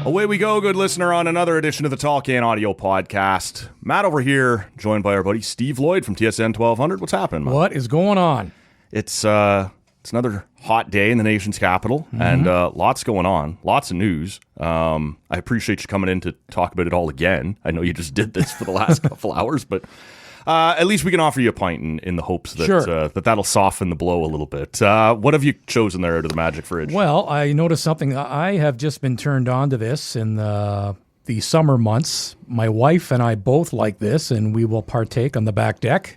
Away we go, good listener, on another edition of the Tall Can Audio Podcast. Matt over here, joined by our buddy Steve Lloyd from TSN 1200. What's happening, Matt? What is going on? It's another hot day in the nation's capital, and lots going on, lots of news. I appreciate you coming in to talk about it all again. I know you just did this for the last couple hours, but at least we can offer you a pint in the hopes that Sure. that'll soften the blow a little bit. What have you chosen there out of the magic fridge? Well, I noticed something. I have just been turned on to this in the summer months. My wife and I both like this, and we will partake on the back deck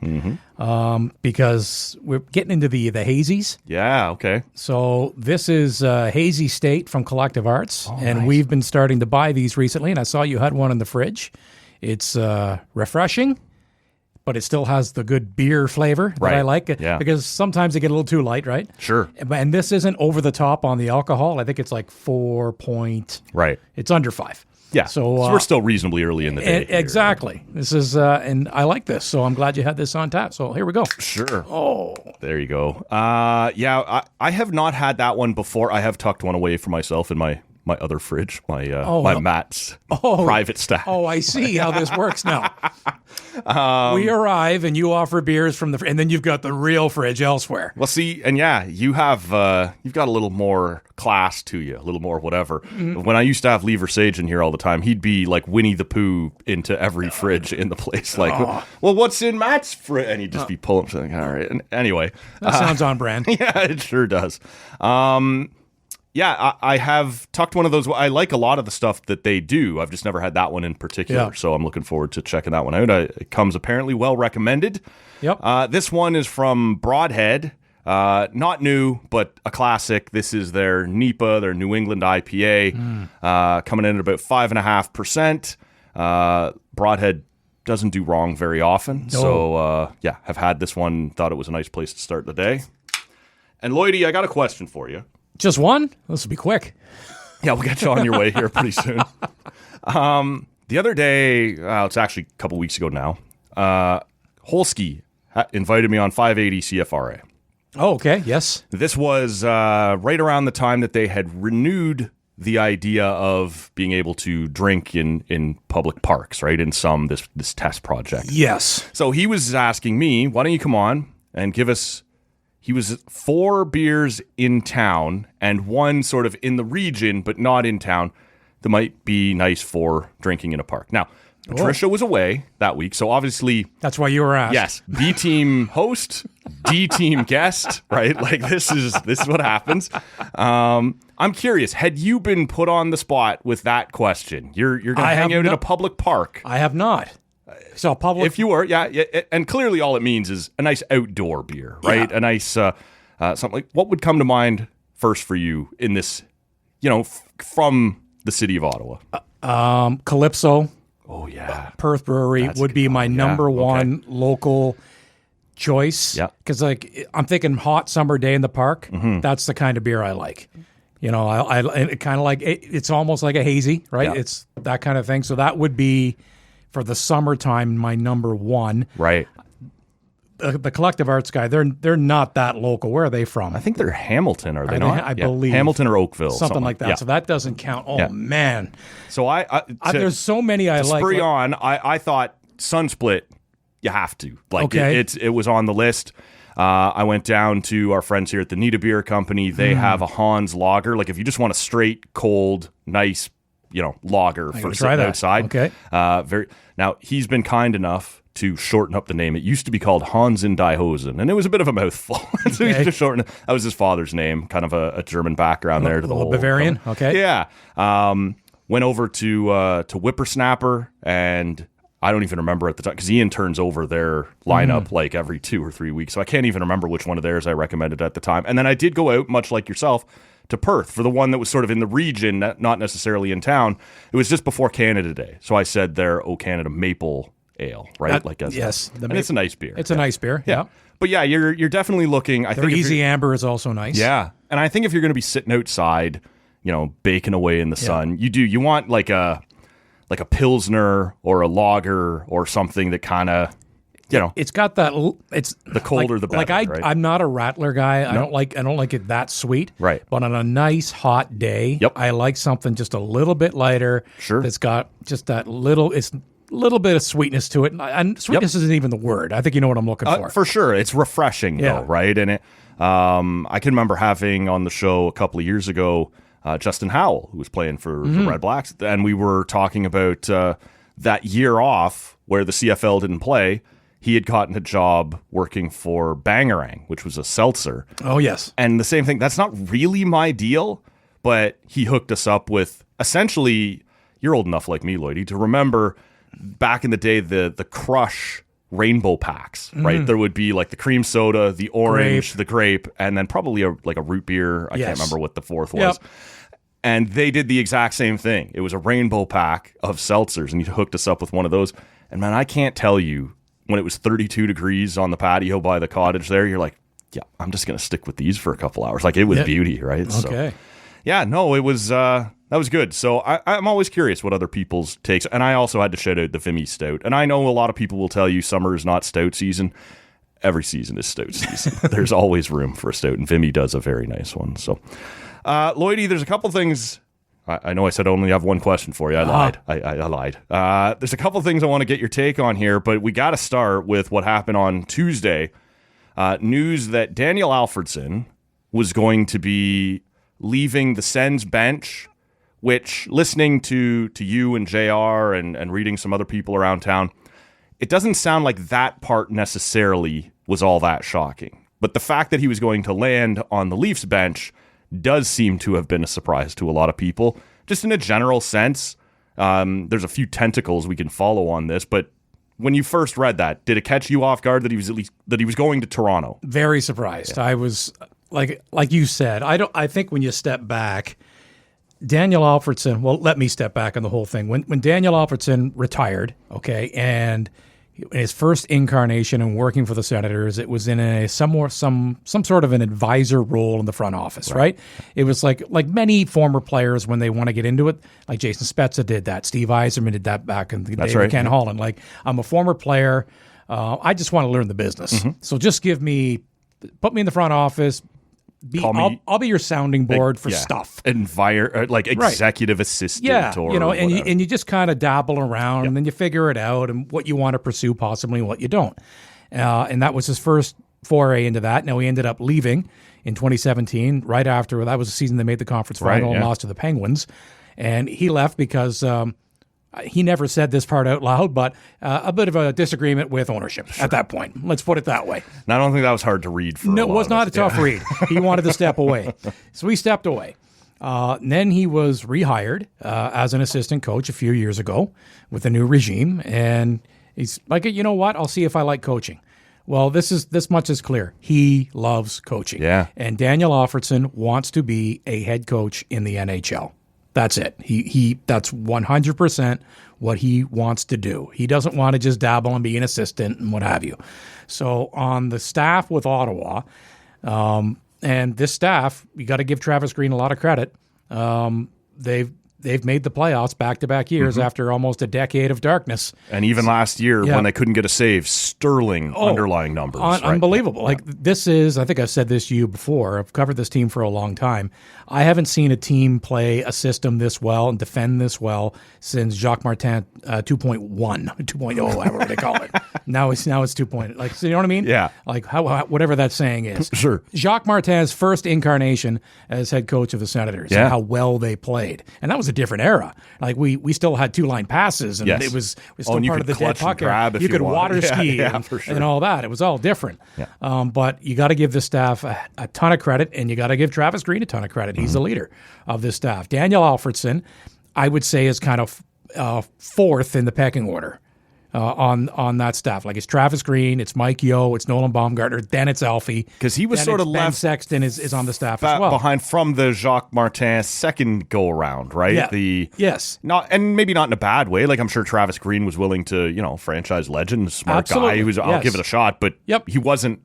because we're getting into the hazies. Yeah, okay. So this is Hazy State from Collective Arts, and nice. we've been starting to buy these recently, and I saw you had one in the fridge. It's refreshing, but it still has the good beer flavor that I like. Yeah. Because sometimes they get a little too light, right? Sure. And this isn't over the top on the alcohol. I think it's like 4 point. Right. It's under 5. Yeah. So we're still reasonably early in the day. Exactly. This is, and I like this. So I'm glad you had this on tap. So here we go. Sure. Oh, There you go. Yeah, I have not had that one before. I have tucked one away for myself in my other fridge, my Matt's private stash. oh, I see how this works now. We arrive and you offer beers from and then you've got the real fridge elsewhere. Well, see, and yeah, you've got a little more class to you, a little more whatever. When I used to have Lever Sage in here all the time, he'd be like Winnie the Pooh into every fridge in the place. Like, well, what's in Matt's fridge? And he'd just be pulling something. All right. And anyway. That sounds on brand. Yeah, it sure does. Yeah, I have tucked one of those. I like a lot of the stuff that they do. I've just never had that one in particular, Yeah. so I'm looking forward to checking that one out. It comes apparently well recommended. Yep. This one is from Broadhead. Not new, but a classic. This is their NEPA, their New England IPA, coming in at about 5.5%. Broadhead doesn't do wrong very often, so yeah, have had this one. Thought it was a nice place to start the day. And Lloydy, I got a question for you. Just one? This will be quick. Yeah, we'll get you on your way here pretty soon. The other day, it's actually a couple weeks ago now, Holsky invited me on 580 CFRA. Oh, okay. Yes. This was right around the time that they had renewed the idea of being able to drink in public parks, right, in this test project. Yes. So he was asking me, why don't you come on and give us... He was 4 beers in town and 1 sort of in the region, but not in town, that might be nice for drinking in a park. Now, Patricia was away that week, so obviously... That's why you were asked. Yes, B-team host, D-team guest, right? Like, this is what happens. I'm curious, had you been put on the spot with that question? You're going to hang out in a public park. I have not. So public. If you were, yeah, and clearly all it means is a nice outdoor beer, right? Yeah. A nice something like, what would come to mind first for you in this, from the city of Ottawa? Calypso. Oh yeah, Perth Brewery would be my number one local choice. Yeah, because I'm thinking hot summer day in the park. That's the kind of beer I like. I kind of like it, it's almost like a hazy, right? Yeah. It's that kind of thing. So that would be for the summertime my number one. Right. The Collective Arts guy, they're not that local. Where are they from? I think they're Hamilton, are they not? I believe Hamilton or Oakville, something like that. Yeah. So that doesn't count. Oh man. So there's so many I like. Spree on. I thought Sunsplit, you have to. Like, okay. It was on the list. I went down to our friends here at the Nita Beer Company. They have a Hans lager. Like, if you just want a straight, cold, nice, lager for sitting outside. Okay. Now, he's been kind enough to shorten up the name. It used to be called Hans in Die Hosen, and it was a bit of a mouthful. So he just shortened it. That was his father's name, kind of a German background there to the whole Bavarian. Okay. Yeah. Went over to Whippersnapper, and I don't even remember at the time, because Ian turns over their lineup like every 2 or 3 weeks, so I can't even remember which one of theirs I recommended at the time. And then I did go out, much like yourself, to Perth for the one that was sort of in the region, not necessarily in town. It was just before Canada Day, so I said their O Canada Maple Ale, right? Yes, and it's a nice beer. It's a nice beer. Yeah. But yeah, you're definitely looking. I think Easy Amber is also nice. Yeah, and I think if you're going to be sitting outside, baking away in the sun, you want like a Pilsner or a lager or something that kind of it's got that. It's the colder the better. Right? I'm not a Rattler guy. I don't like it that sweet. Right. But on a nice hot day, I like something just a little bit lighter. Sure. That's got just that little. It's little bit of sweetness to it, and sweetness isn't even the word. I think you know what I'm looking for. For sure, it's refreshing though, right? And it, I can remember having on the show a couple of years ago Justin Howell, who was playing for the Red Blacks, and we were talking about that year off where the CFL didn't play. He had gotten a job working for Bangarang, which was a seltzer. Oh yes, and the same thing. That's not really my deal, but he hooked us up with essentially. You're old enough like me, Lloydy, to remember. Back in the day, the Crush rainbow packs, right? There would be like the cream soda, the orange, the grape, and then probably a root beer. I can't remember what the fourth was. And they did the exact same thing. It was a rainbow pack of seltzers, and he hooked us up with one of those. And man, I can't tell you, when it was 32 degrees on the patio by the cottage there, you're like, yeah, I'm just going to stick with these for a couple hours. Like, it was beauty, right? Okay. So, yeah, no, it was... that was good. So I'm always curious what other people's takes. And I also had to shout out the Vimy Stout. And I know a lot of people will tell you summer is not stout season. Every season is stout season. There's always room for a stout. And Vimy does a very nice one. So, Lloydy, there's a couple things. I know I said I only have one question for you. I lied. I lied. There's a couple things I want to get your take on here. But we got to start with what happened on Tuesday. News that Daniel Alfredsson was going to be leaving the Sens bench, which, listening to you and JR and reading some other people around town, it doesn't sound like that part necessarily was all that shocking. But the fact that he was going to land on the Leafs bench does seem to have been a surprise to a lot of people. Just in a general sense, there's a few tentacles we can follow on this, but when you first read that, did it catch you off guard that he was going to Toronto? Very surprised. Yeah. I was like you said, I think when you step back, Daniel Alfredsson, well, let me step back on the whole thing. When Daniel Alfredsson retired, and in his first incarnation and working for the Senators, it was in some sort of an advisor role in the front office, right? It was like many former players when they want to get into it, like Jason Spezza did that, Steve Yzerman did that back in the day with Ken Holland. Like, I'm a former player, I just want to learn the business. So just put me in the front office. I'll be your sounding board for stuff. Executive assistant. Yeah, or and you just kind of dabble around and then you figure it out and what you want to pursue possibly and what you don't. And that was his first foray into that. Now, he ended up leaving in 2017, right after. That was the season they made the conference final and lost to the Penguins. And he left because... he never said this part out loud, but a bit of a disagreement with ownership at that point. Let's put it that way. And I don't think that was hard to read for No, it was not a tough read. He wanted to step away. So he stepped away. And then he was rehired as an assistant coach a few years ago with a new regime. And he's like, you know what? I'll see if I like coaching. Well, this much is clear. He loves coaching. Yeah. And Daniel Alfredsson wants to be a head coach in the NHL. That's it. That's 100% what he wants to do. He doesn't want to just dabble and be an assistant and what have you. So on the staff with Ottawa, and this staff, you got to give Travis Green a lot of credit. They've made the playoffs back-to-back years after almost a decade of darkness. And even last year when they couldn't get a save, sterling underlying numbers. Unbelievable. Like, this is, I think I've said this to you before, I've covered this team for a long time. I haven't seen a team play a system this well and defend this well since Jacques Martin 2.1, however they call it. Now it's 2.0. Like, so you know what I mean? Yeah. Like, how whatever that saying is. Sure. Jacques Martin's first incarnation as head coach of the Senators and how well they played. And that was a different era. Like, we still had two-line passes, and it was still part of the dead puck era. You could water ski and all that. It was all different. Yeah. But you got to give the staff a ton of credit, and you got to give Travis Green a ton of credit. He's the leader of this staff. Daniel Alfredsson, I would say, is kind of fourth in the pecking order. On that staff. Like, it's Travis Green, it's Mike Yeo, it's Nolan Baumgartner, then it's Alfie. Because he was sort of Ben left... Sexton is on the staff as well. Behind from the Jacques Martin second go-around, right? Yeah. Yes. And maybe not in a bad way. Like, I'm sure Travis Green was willing to, franchise legend, smart guy. I'll give it a shot, but he wasn't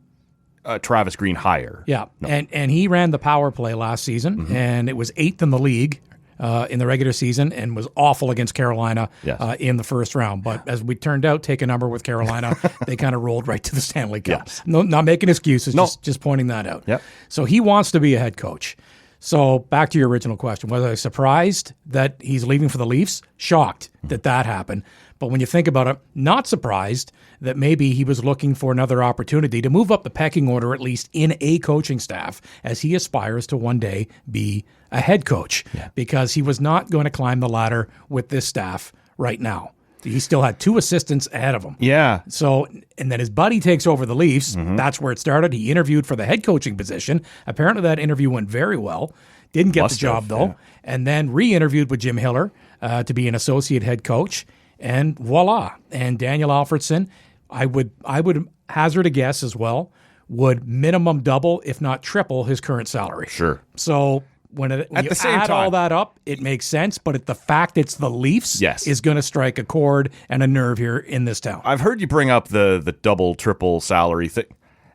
Travis Green hire. Yeah, no. And he ran the power play last season, and it was 8th in the league. in the regular season and was awful against Carolina Yes. in the first round. But as we turned out, take a number with Carolina, they kind of rolled right to the Stanley Cup. Yes. No, not making excuses, No. just pointing that out. Yep. So he wants to be a head coach. So back to your original question, was I surprised that he's leaving for the Leafs? Shocked that happened. But when you think about it, not surprised that maybe he was looking for another opportunity to move up the pecking order, at least in a coaching staff, as he aspires to one day be a head coach, because he was not going to climb the ladder with this staff right now. He still had 2 assistants ahead of him. Yeah. So, and then his buddy takes over the Leafs. That's where it started. He interviewed for the head coaching position. Apparently that interview went very well. Didn't get the job, though. Yeah. And then re-interviewed with Jim Hiller to be an associate head coach. And voila. And Daniel Alfredsson, I would hazard a guess as well, would minimum double, if not triple, his current salary. Sure. So when you add all that up, it makes sense. But the fact it's the Leafs is going to strike a chord and a nerve here in this town. I've heard you bring up the double, triple salary thing.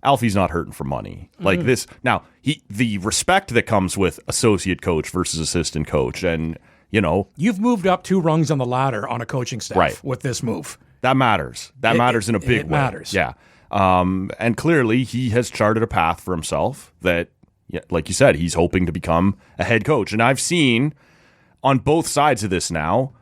Alfie's not hurting for money like this. Now, the respect that comes with associate coach versus assistant coach, and you've moved up 2 rungs on the ladder on a coaching staff with this move. That matters. That matters in a big way. It matters. Yeah. And clearly he has charted a path for himself that, like you said, he's hoping to become a head coach. And I've seen on both sides of this now,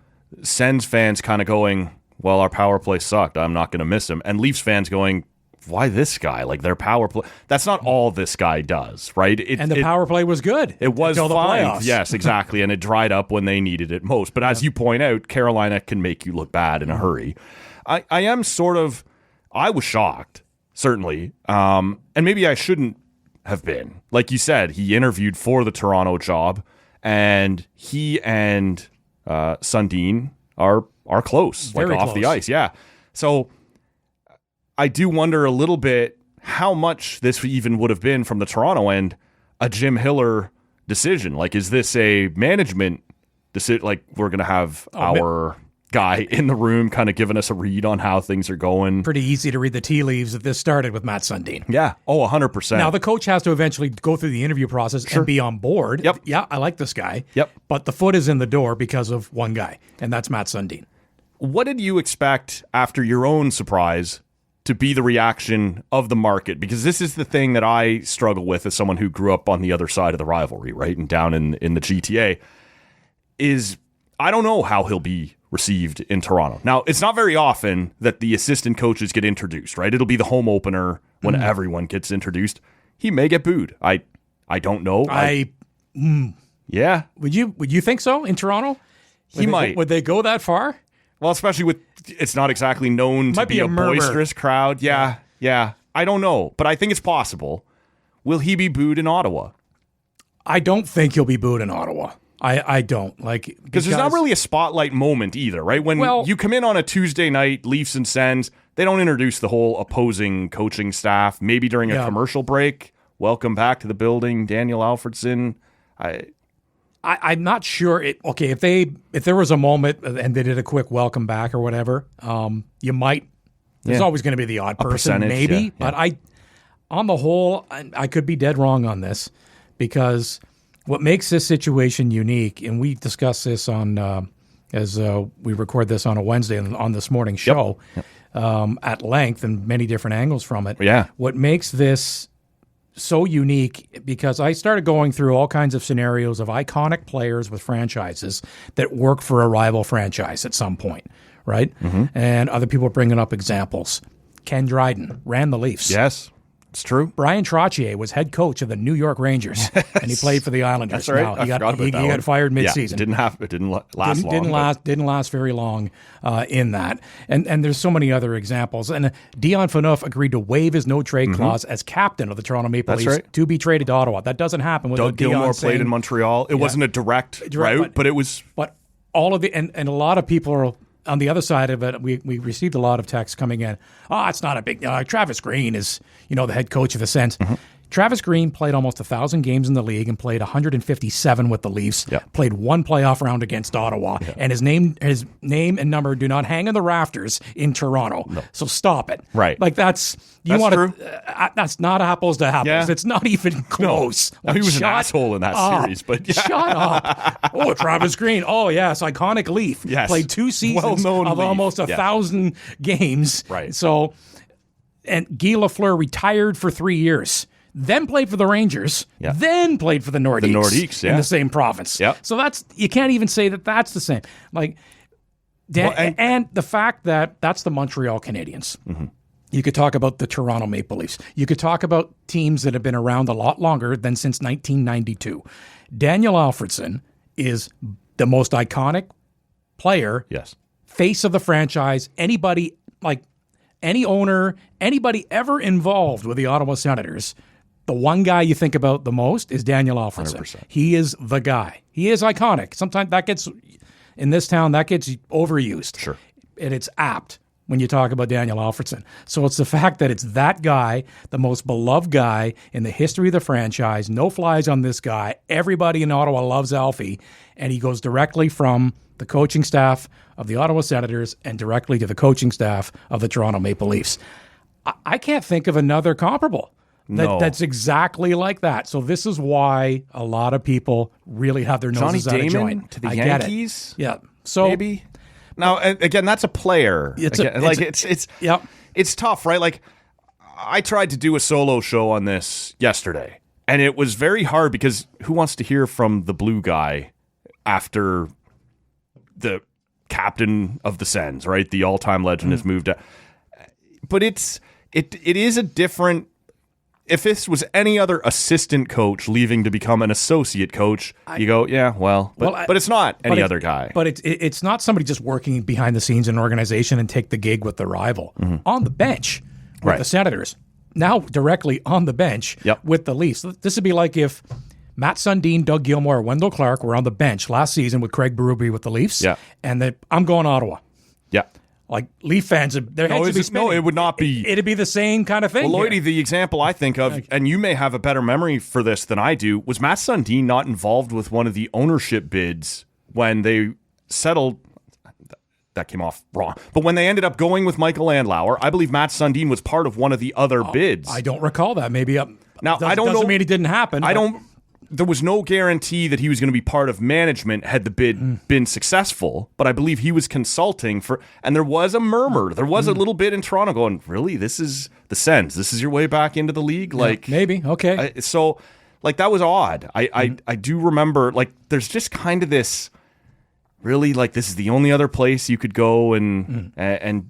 Sens fans kind of going, well, our power play sucked. I'm not going to miss him. And Leafs fans going, why this guy? Like, their power play. That's not all this guy does, right? And the power play was good. It was until fine. The playoffs. Yes, exactly. And it dried up when they needed it most. But as you point out, Carolina can make you look bad in a hurry. I am I was shocked, certainly. And maybe I shouldn't have been. Like you said, he interviewed for the Toronto job, and he and Sundin are close, Very like off close. the ice. Yeah. So I do wonder a little bit how much this even would have been from the Toronto end, a Jim Hiller decision. Like, is this a management decision? Like, we're going to have our guy in the room kind of giving us a read on how things are going. Pretty easy to read the tea leaves that this started with Matt Sundin. Yeah. Oh, 100%. Now, the coach has to eventually go through the interview process and be on board. Yep. Yeah, I like this guy. Yep. But the foot is in the door because of one guy, and that's Matt Sundin. What did you expect after your own surprise to be the reaction of the market? Because this is the thing that I struggle with as someone who grew up on the other side of the rivalry, right? And down in the GTA, is I don't know how he'll be received in Toronto. Now, it's not very often that the assistant coaches get introduced, right? It'll be the home opener when everyone gets introduced. He may get booed. I don't know. Yeah. Would you think so in Toronto? He might. Would they go that far? Well, especially with it's not exactly known to be a boisterous crowd. Yeah. I don't know, but I think it's possible. Will he be booed in Ottawa? I don't think he'll be booed in Ottawa. I don't because there's not really a spotlight moment either, right? When you come in on a Tuesday night, Leafs and Sens, they don't introduce the whole opposing coaching staff. Maybe during a commercial break. Welcome back to the building, Daniel Alfredsson. I'm not sure. If there was a moment and they did a quick welcome back or whatever, you might. There's always going to be the odd person, maybe. But on the whole, I could be dead wrong on this, because what makes this situation unique, and we discussed this on as we record this on a Wednesday on this morning's show at length and many different angles from it. Yeah. What makes this so unique, because I started going through all kinds of scenarios of iconic players with franchises that work for a rival franchise at some point, right? And other people are bringing up examples. Ken Dryden ran the Leafs. Yes, it's true. Brian Trottier was head coach of the New York Rangers, and he played for the Islanders. That's right. Now, he got fired midseason. It didn't last long. Didn't last very long in that. And there's so many other examples. And Dion Phaneuf agreed to waive his no-trade clause as captain of the Toronto Maple Leafs to be traded to Ottawa. That doesn't happen without Dion Gilmour saying, played in Montreal. It wasn't a direct route, but it was. But all of the and a lot of people are on the other side of it. We received a lot of texts coming in. Oh, it's not a big. Travis Green is the head coach of the Sens. Travis Green played almost 1,000 games in the league and played 157 with the Leafs. Yeah. Played one playoff round against Ottawa, and his name and number do not hang in the rafters in Toronto. No. So stop it. Right. Like that's true. That's not apples to apples. Yeah. It's not even close. No, he was an asshole in that series, but shut up. Oh, Travis Green. Oh yes, iconic Leaf. Yes. Played 2 seasons Well-known of Leaf. almost 1,000 games. Right. So, and Guy Lafleur retired for 3 years. Then played for the Rangers, then played for the Nordiques. The Nordiques, in the same province. Yep. So you can't even say that that's the same. Like, and the fact that that's the Montreal Canadiens. Mm-hmm. You could talk about the Toronto Maple Leafs. You could talk about teams that have been around a lot longer than since 1992. Daniel Alfredsson is the most iconic player, face of the franchise. Anybody, like any owner, anybody ever involved with the Ottawa Senators, the one guy you think about the most is Daniel Alfredsson. 100%. He is the guy. He is iconic. Sometimes that gets, in this town, that gets overused. Sure. And it's apt when you talk about Daniel Alfredsson. So it's the fact that it's that guy, the most beloved guy in the history of the franchise, no flies on this guy. Everybody in Ottawa loves Alfie, and he goes directly from the coaching staff of the Ottawa Senators and directly to the coaching staff of the Toronto Maple Leafs. I can't think of another comparable. That's exactly like that. So this is why a lot of people really have their noses out of joint. To the Yankees? Yeah. So maybe. Now, again, that's a player. It's tough, right? Like, I tried to do a solo show on this yesterday, and it was very hard because who wants to hear from the blue guy after the captain of the Sens, right? The all-time legend has moved out. But it is a different. If this was any other assistant coach leaving to become an associate coach, you go, yeah, but it's not any other guy. But it's not somebody just working behind the scenes in an organization and take the gig with the rival. Mm-hmm. On the bench with the Senators, now directly on the bench with the Leafs. This would be like if Matt Sundin, Doug Gilmour, Wendell Clark were on the bench last season with Craig Berube with the Leafs, and I'm going to Ottawa. Yeah. Like Leaf fans, their heads would be spinning. No, it would not be. It'd be the same kind of thing. Well, Lloydy, the example I think of, and you may have a better memory for this than I do, was Matt Sundin not involved with one of the ownership bids when they settled? That came off wrong. But when they ended up going with Michael Landauer, I believe Matt Sundin was part of one of the other bids. I don't recall that. Maybe now I don't know. Doesn't mean it didn't happen. There was no guarantee that he was going to be part of management had the bid been successful, but I believe he was consulting for, and there was a murmur. There was a little bit in Toronto going, really, this is the Sens. This is your way back into the league? Like maybe. Okay. So like that was odd. I do remember, like, there's just kind of this, really, like, this is the only other place you could go and I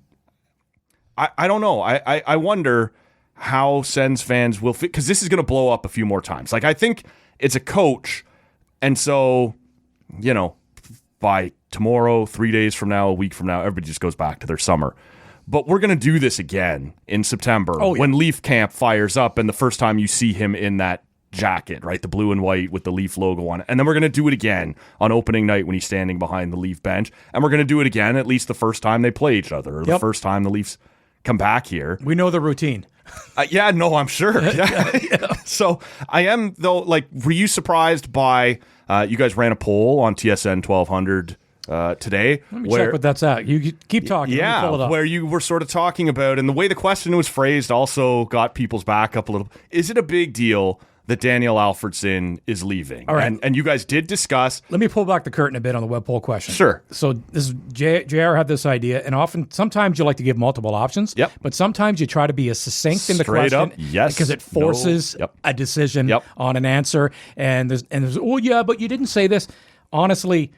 don't know. I wonder how Sens fans will fit, because this is going to blow up a few more times. Like, I think it's a coach, and so, you know, by tomorrow, 3 days from now, a week from now, everybody just goes back to their summer. But we're going to do this again in September when Leaf Camp fires up, and the first time you see him in that jacket, right, the blue and white with the Leaf logo on it. And then we're going to do it again on opening night when he's standing behind the Leaf bench. And we're going to do it again at least the first time they play each other, or the first time the Leafs come back here. We know the routine. I'm sure. Yeah. So I am, though, like, were you surprised by, you guys ran a poll on TSN 1200 today. Let me check what that's at. You keep talking. Yeah, Let me pull it up. where you were sort of talking about, and the way the question was phrased also got people's back up a little. Is it a big deal that Daniel Alfredsson is leaving? All right. And you guys did discuss. Let me pull back the curtain a bit on the web poll question. Sure. So this is JR had this idea, and sometimes you like to give multiple options. Yep. But sometimes you try to be as succinct in the Straight question. up, yes, because it forces a decision on an answer. And there's but you didn't say this. Honestly,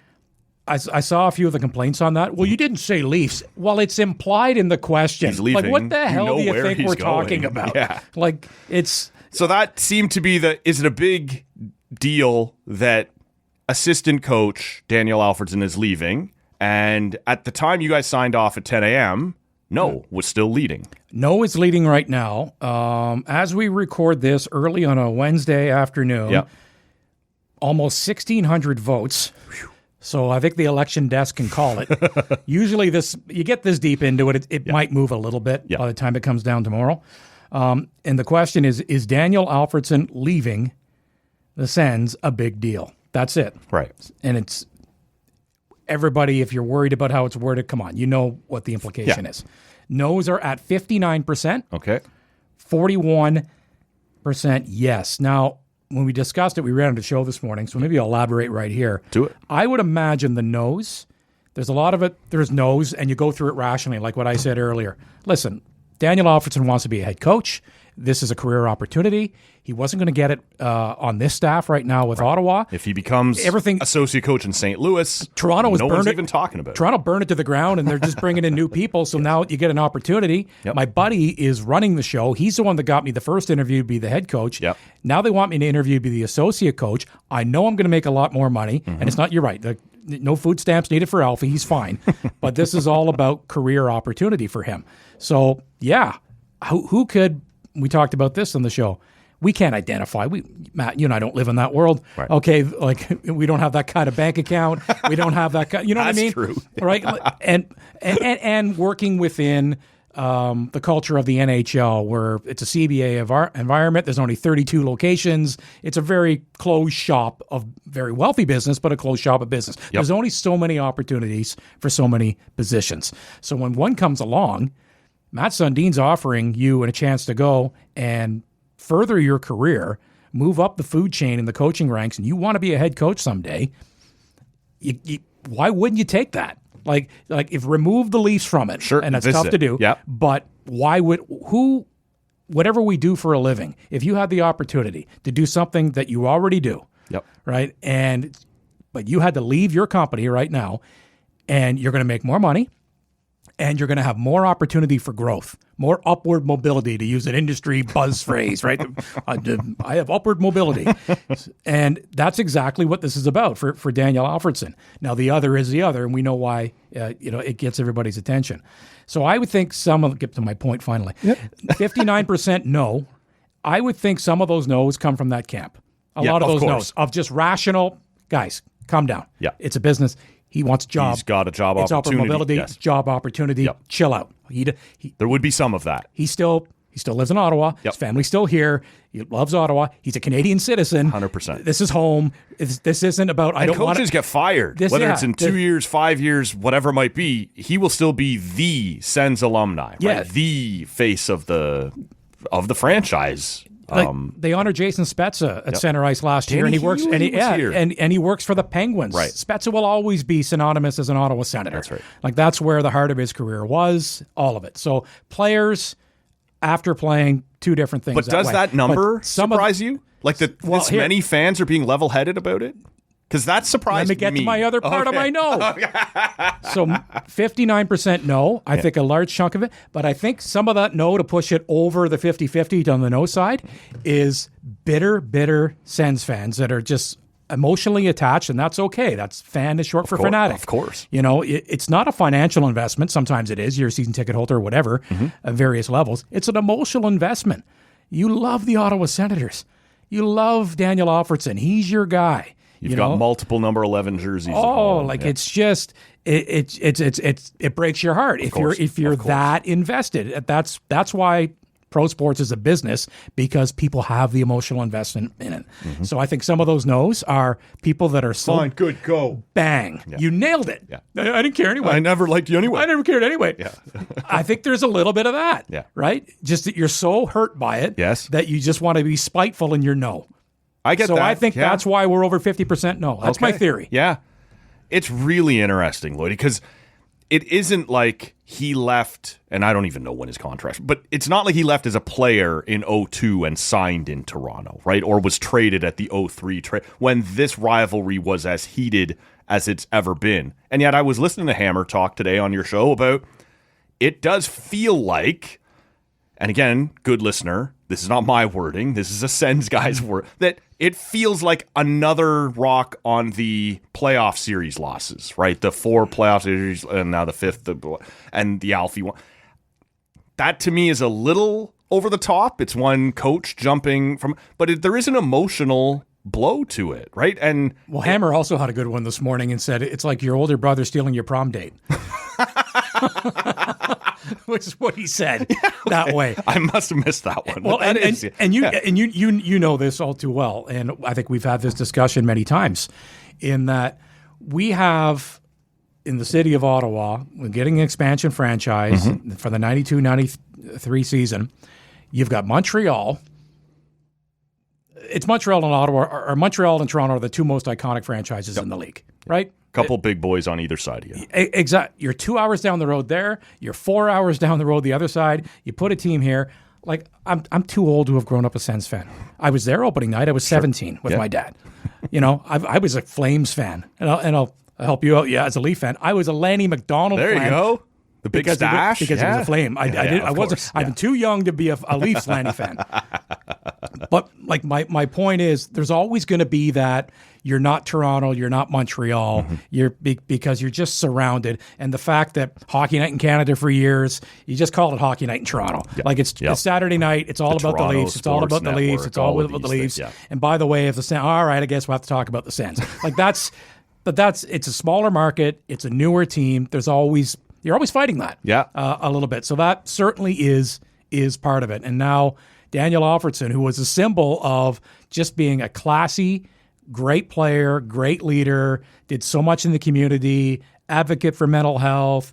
I saw a few of the complaints on that. Well, you didn't say Leafs. Well, it's implied in the question. He's leaving. Like, what the hell do you think we're talking going. about? Yeah. Like, it's... So that seemed to be is it a big deal that assistant coach Daniel Alfredsson is leaving? And at the time you guys signed off at 10 a.m., No was still leading. No is leading right now. As we record this early on a Wednesday afternoon, almost 1,600 votes. Whew. So I think the election desk can call it. Usually you get this deep into it, it might move a little bit by the time it comes down tomorrow. And the question is Daniel Alfredsson leaving the Sens a big deal? That's it. Right. And it's everybody, if you're worried about how it's worded, come on, you know what the implication is. No's are at 59%. Okay. 41% yes. Now, when we discussed it, we ran on the show this morning, so maybe I'll elaborate right here. Do it. I would imagine the no's, there's a lot of it, there's no's, and you go through it rationally, like what I said earlier. Listen, Daniel Alfredsson wants to be a head coach. This is a career opportunity. He wasn't going to get it on this staff right now with Ottawa. If he becomes associate coach in St. Louis, Toronto no one's even talking about it. Toronto burned it to the ground, and they're just bringing in new people, so now you get an opportunity. Yep. My buddy is running the show. He's the one that got me the first interview to be the head coach. Yep. Now they want me to interview to be the associate coach. I know I'm going to make a lot more money, and it's not, you're right, no food stamps needed for Alfie. He's fine. But this is all about career opportunity for him. So, yeah, who could... We talked about this on the show. We can't identify. Matt, you and I don't live in that world. Right. Okay, like we don't have that kind of bank account. We don't have that kind. You know what I mean? That's true. Right? And working within the culture of the NHL, where it's a CBA environment. There's only 32 locations. It's a very closed shop of very wealthy business, but a closed shop of business. Yep. There's only so many opportunities for so many positions. So when one comes along, Matt Sundin's offering you a chance to go and further your career, move up the food chain in the coaching ranks, and you want to be a head coach someday, why wouldn't you take that? Like if remove the Leafs from it, sure, and that's tough to do. Yep. But whatever we do for a living, if you had the opportunity to do something that you already do, yep, right, but you had to leave your company right now, and you're going to make more money, and you're going to have more opportunity for growth, more upward mobility, to use an industry buzz phrase, right? I have upward mobility. And that's exactly what this is about for Daniel Alfredsson. Now, the other is the other, and we know why it gets everybody's attention. So I would think get to my point finally, 59% no. I would think some of those no's come from that camp. A lot of those no's of just rational, guys, calm down. Yeah. It's a business. He wants a job. He's got a job it's opportunity. It's mobility, yes. Job opportunity. Yep. Chill out. There would be some of that. He still lives in Ottawa. Yep. His family's still here. He loves Ottawa. He's a Canadian citizen. 100%. This is home. This isn't about. I don't want coaches get fired. Whether it's in 2 years, 5 years, whatever it might be, he will still be the Sens alumni. Yeah. Right? The face of the franchise. They honored Jason Spezza at Center Ice last year, and he works. And he works for the Penguins. Right. Spezza will always be synonymous as an Ottawa Senator. That's right. That's where the heart of his career was. All of it. So players, after playing, two different things. But does that number surprise you? Like this many fans are being level-headed about it? Because that surprised me. Let me get to my other part of my no. So 59% no. I think a large chunk of it. But I think some of that no, to push it over the 50-50 on the no side, is bitter Sens fans that are just emotionally attached, and that's okay. That's fan is short for fanatic. Of course. It's not a financial investment. Sometimes it is. You're a season ticket holder or whatever at various levels. It's an emotional investment. You love the Ottawa Senators. You love Daniel Alfredsson. He's your guy. You've got multiple number 11 jerseys. It's just it breaks your heart if you're that invested. That's why pro sports is a business, because people have the emotional investment in it. Mm-hmm. So I think some of those no's are people that are fine, good, go, bang, you nailed it. Yeah. I didn't care anyway. I never liked you anyway. I never cared anyway. Yeah. I think there's a little bit of that. Yeah. Right. Just that you're so hurt by it. Yes. That you just want to be spiteful in your no. I get that. So I think that's why we're over 50% no. That's my theory. Yeah. It's really interesting, Lloydy, because it isn't like he left, and I don't even know when his contract, but it's not like he left as a player in 2002 and signed in Toronto, right? Or was traded at the 2003 trade when this rivalry was as heated as it's ever been. And yet I was listening to Hammer talk today on your show about it does feel like, and again, good listener, this is not my wording, this is a Sens guy's word, that it feels like another rock on the playoff series losses, right? The 4 playoff series and now the 5th, and the Alfie one. That to me is a little over the top. It's one coach jumping from, but there is an emotional blow to it, right? And Hammer also had a good one this morning and said it's like your older brother stealing your prom date. which is what he said that way. I must have missed that one. Well, you know this all too well, and I think we've had this discussion many times, in that we have in the city of Ottawa, when getting an expansion franchise for the 92-93 season, you've got Montreal. It's Montreal and Ottawa, or Montreal and Toronto are the two most iconic franchises in the league, right? Couple big boys on either side. Yeah. Exactly. You're 2 hours down the road there. You're 4 hours down the road the other side. You put a team here. Like, I'm too old to have grown up a Sens fan. I was there opening night. I was 17 with my dad. You know, I was a Flames fan, and I'll help you out. Yeah, as a Leaf fan, I was a Lanny McDonald fan. There you go. The big stash. Because he was a Flame. I wasn't. I'm too young to be a Leafs Lanny fan. But like my point is, there's always going to be that you're not Toronto, you're not Montreal, because you're just surrounded. And the fact that Hockey Night in Canada for years, you just call it Hockey Night in Toronto. Yep. Like it's Saturday night, it's all about the Leafs. It's all about the Leafs. It's all about the Leafs. And by the way, if the Sens, all right, I guess we'll have to talk about the Sens. Like it's a smaller market. It's a newer team. You're always fighting that. A little bit. So that certainly is part of it. And now Daniel Alfredsson, who was a symbol of just being a classy, great player, great leader, did so much in the community, advocate for mental health,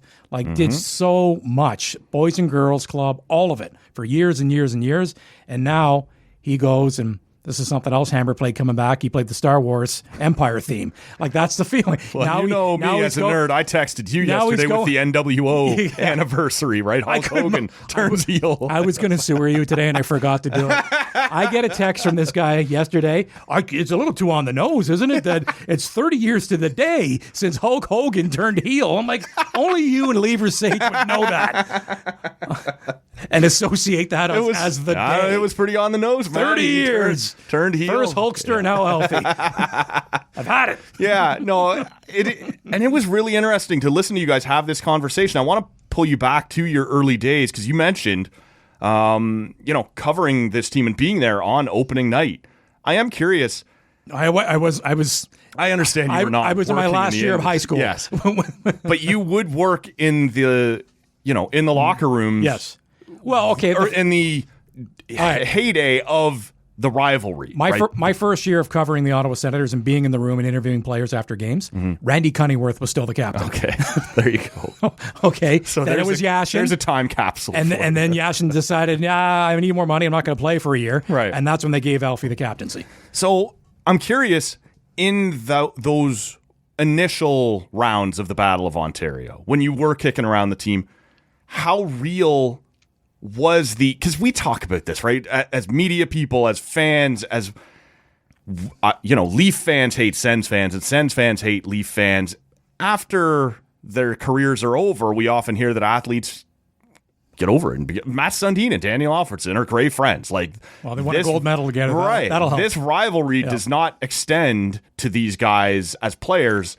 did so much, Boys and Girls Club, all of it for years and years and years. And now he goes and this is something else Hammer played coming back. He played the Star Wars Empire theme. Like, that's the feeling. Well, now me as a nerd. I texted you yesterday with the NWO anniversary, right? Hulk Hogan turns heel. I was going to sewer you today, and I forgot to do it. I get a text from this guy yesterday. It's a little too on the nose, isn't it? That it's 30 years to the day since Hulk Hogan turned heel. I'm like, only you and Lever's sake would know that. And associate that as the day. It was pretty on the nose. 30 years. Turned heel. First Hulkster, now Alfie. I've had it. Yeah, no, it was really interesting to listen to you guys have this conversation. I want to pull you back to your early days because you mentioned, covering this team and being there on opening night. I am curious. I was. I understand you were not. I was in my last year of high school. Yes, but you would work in the locker rooms. Yes. Well, okay. Or in the heyday of the rivalry. My first year of covering the Ottawa Senators and being in the room and interviewing players after games, Randy Cunningworth was still the captain. Okay, there you go. Okay, so then it was Yashin. There's a time capsule. And then Yashin decided, I need more money. I'm not going to play for a year. Right. And that's when they gave Alfie the captaincy. So I'm curious, in those initial rounds of the Battle of Ontario, when you were kicking around the team, how real was because we talk about this, right? As media people, as fans, as Leaf fans hate Sens fans and Sens fans hate Leaf fans. After their careers are over, we often hear that athletes get over it. And Matt Sundin and Daniel Alfredsson are great friends. Like, well, they won a gold medal together. Right. That'll help. This rivalry does not extend to these guys as players.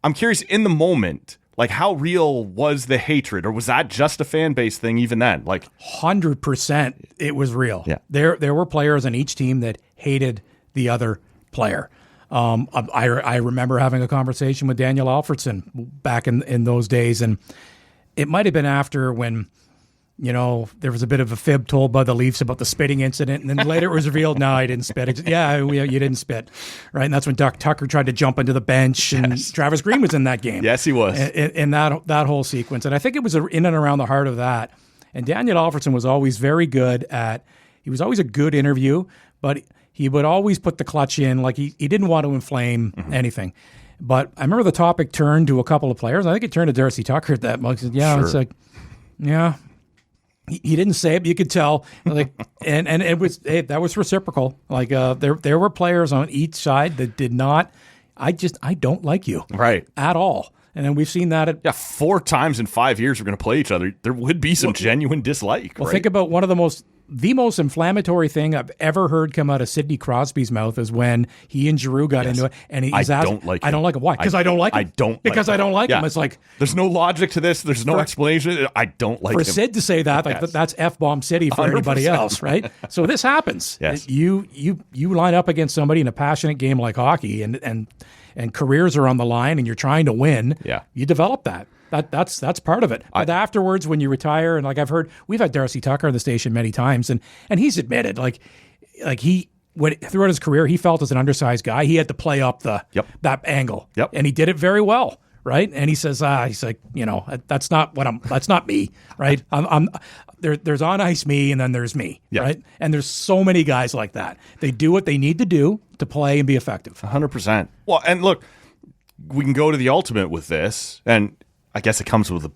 I'm curious, in the moment, like, how real was the hatred, or was that just a fan base thing even then? Like, 100% it was real. Yeah. There were players on each team that hated the other player. I remember having a conversation with Daniel Alfredsson back in those days, and it might have been after when, there was a bit of a fib told by the Leafs about the spitting incident, and then later it was revealed, no, I didn't spit. You didn't spit, right? And that's when Duck Tucker tried to jump into the bench, and Travis Green was in that game. Yes, he was. In that whole sequence. And I think it was in and around the heart of that. And Daniel Alfredsson was always very good he was always a good interview, but he would always put the clutch in, like he didn't want to inflame anything. But I remember the topic turned to a couple of players. I think it turned to Darcy Tucker at that moment. He said, it's like, yeah. He didn't say it, but you could tell. Like, and it was that was reciprocal. Like, there were players on each side that did not. I don't like you, right, at all. And then we've seen that. 4 times in 5 years we're going to play each other. There would be some genuine dislike. Well, right? Think about one of the most inflammatory thing I've ever heard come out of Sidney Crosby's mouth is when he and Giroux got into it, and he's asked, don't like him. I don't like him. Why? Because I don't like him. I don't because I don't like him. It's like, there's no logic to this. There's no explanation. I don't like him. For Sid to say that, that's F-bomb city for 100%. Everybody else, right? So this happens. Yes. You line up against somebody in a passionate game like hockey, and careers are on the line, and you're trying to win. Yeah. You develop that. That's part of it. But afterwards, when you retire, and like we've had Darcy Tucker on the station many times, and he's admitted throughout his career, he felt as an undersized guy, he had to play up that angle. Yep. And he did it very well. Right. And he says, he's like, that's not me. Right. There's on ice me, and then there's me. Yep. Right. And there's so many guys like that. They do what they need to do to play and be effective. 100%. Well, and look, we can go to the ultimate with this, and I guess it comes with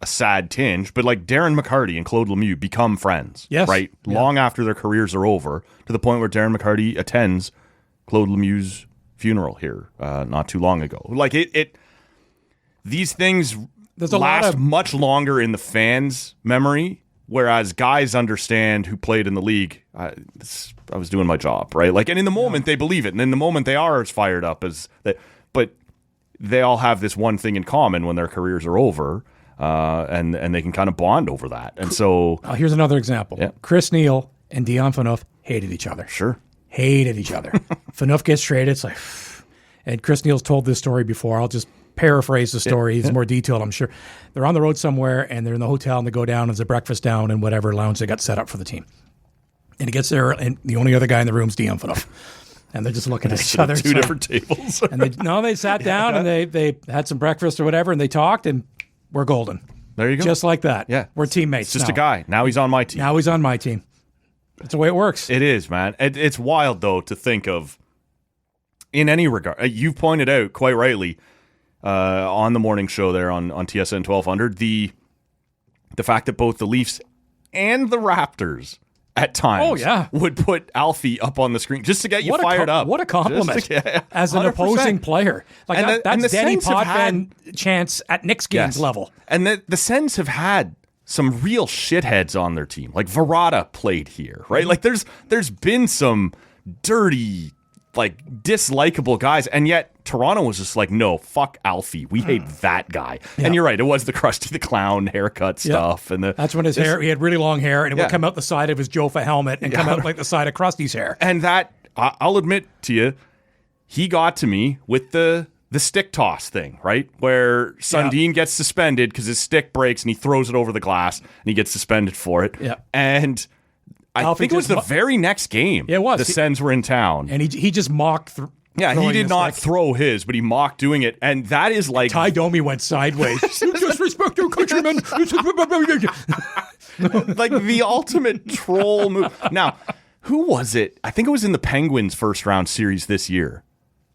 a sad tinge, but like Darren McCarty and Claude Lemieux become friends. Yes. Right. Yeah. Long after their careers are over, to the point where Darren McCarty attends Claude Lemieux's funeral here not too long ago. Like these things last much longer in the fans' memory, whereas guys understand who played in the league. I was doing my job, right? Like, and in the moment they believe it, and in the moment they are as fired up as that. But they all have this one thing in common when their careers are over, and they can kind of bond over that. And so, here's another example: Chris Neil and Dion Phaneuf hated each other. Sure, hated each other. Phaneuf gets traded. It's like, and Chris Neil's told this story before. I'll just paraphrase the story. It's more detailed, I'm sure. They're on the road somewhere, and they're in the hotel, and they go down, and there's a breakfast down in whatever lounge they got set up for the team. And he gets there, and the only other guy in the room is Dion Phaneuf. And they're just looking at each other. Two different tables. And they sat down, and they had some breakfast or whatever, and they talked, and we're golden. There you go. Just like that. Yeah. We're teammates. It's just a guy. Now he's on my team. That's the way it works. It is, man. It's wild, though, to think of, in any regard. You've pointed out, quite rightly, on the morning show there on TSN 1200, the fact that both the Leafs and the Raptors at times would put Alfie up on the screen just to get you fired up. What a compliment as an opposing player. Like that's Danny Potvin chance at Knicks games level. And the Sens have had some real shitheads on their team. Like Verrata played here, right? Like there's been some dirty, like dislikable guys, and yet Toronto was just like, no, fuck Alfie. We hate that guy. Yeah. And you're right, it was the Krusty the Clown haircut stuff. And that's when he had really long hair, and it would come out the side of his Jofa helmet and come out like the side of Krusty's hair. And that, I'll admit to you, he got to me with the stick toss thing, right? Where Sundin gets suspended because his stick breaks and he throws it over the glass and he gets suspended for it. Yeah. And I think it was the very next game. Yeah, it was. The Sens were in town. And he just mocked. He did not throw his, but he mocked doing it. And that is like... Ty Domi went sideways. You disrespect your countrymen. Like the ultimate troll move. Now, who was it? I think it was in the Penguins' first round series this year.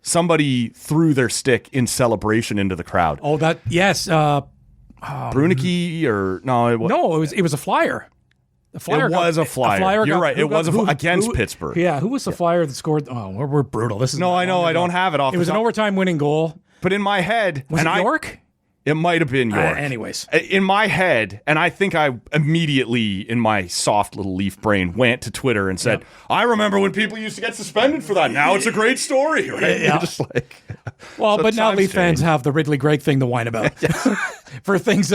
Somebody threw their stick in celebration into the crowd. Oh, yes. Brunicky or... No, it was a flyer. It was a flyer. You're right. It was against Pittsburgh. Yeah, who was the flyer that scored? Oh, we're brutal. I know. I don't have it off. It was an overtime winning goal. But in my head... Was it York? It might have been York. Anyways. In my head, and I think I immediately, in my soft little Leaf brain, went to Twitter and said, I remember when people used to get suspended for that. Now it's a great story. Right? Yeah. Just like... Well, but now Leaf fans have the Ridley Gregg thing to whine about. For things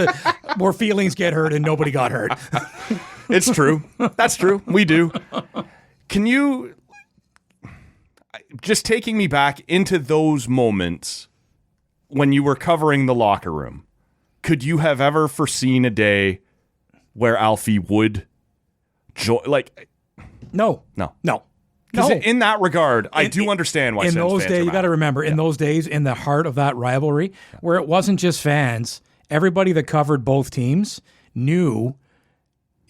where feelings get hurt and nobody got hurt. It's true. That's true. We do. Can you... Just taking me back into those moments when you were covering the locker room, could you have ever foreseen a day where Alfie would join? Like, no. Because in that regard, I do understand why. In those days, you got to remember, in those days, in the heart of that rivalry, where it wasn't just fans, everybody that covered both teams knew.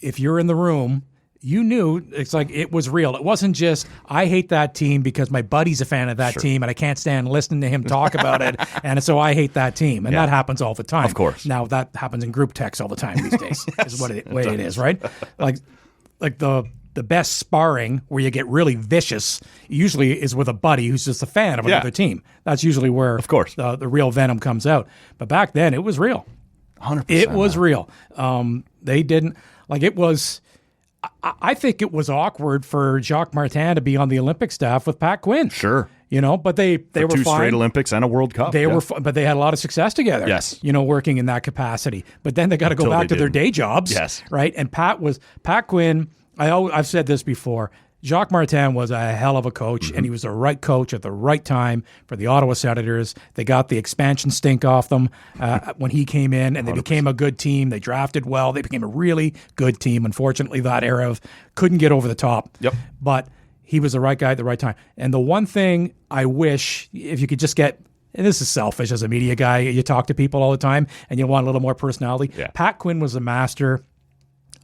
If you're in the room, you knew it's like it was real. It wasn't just, I hate that team because my buddy's a fan of that team and I can't stand listening to him talk about it. And so I hate that team. And that happens all the time. Of course. Now that happens in group text all the time these days, is what it is, right? Like the best sparring where you get really vicious usually is with a buddy who's just a fan of another team. That's usually where of course the real venom comes out. But back then it was real. 100%. It was real. They didn't, like it was... I think it was awkward for Jacques Martin to be on the Olympic staff with Pat Quinn. Sure. But they were two fine. Straight Olympics and a World Cup. They were, but they had a lot of success together. Yes. Working in that capacity. But then they got to go back to their day jobs. Yes. Right. And Pat Quinn. I've said this before. Jacques Martin was a hell of a coach, and he was the right coach at the right time for the Ottawa Senators. They got the expansion stink off them when he came in, and they 100%. became a good team. They drafted well. They became a really good team. Unfortunately, that era of couldn't get over the top. Yep. But he was the right guy at the right time. And the one thing I wish, if you could just get, and this is selfish as a media guy, you talk to people all the time, and you want a little more personality. Yeah. Pat Quinn was a master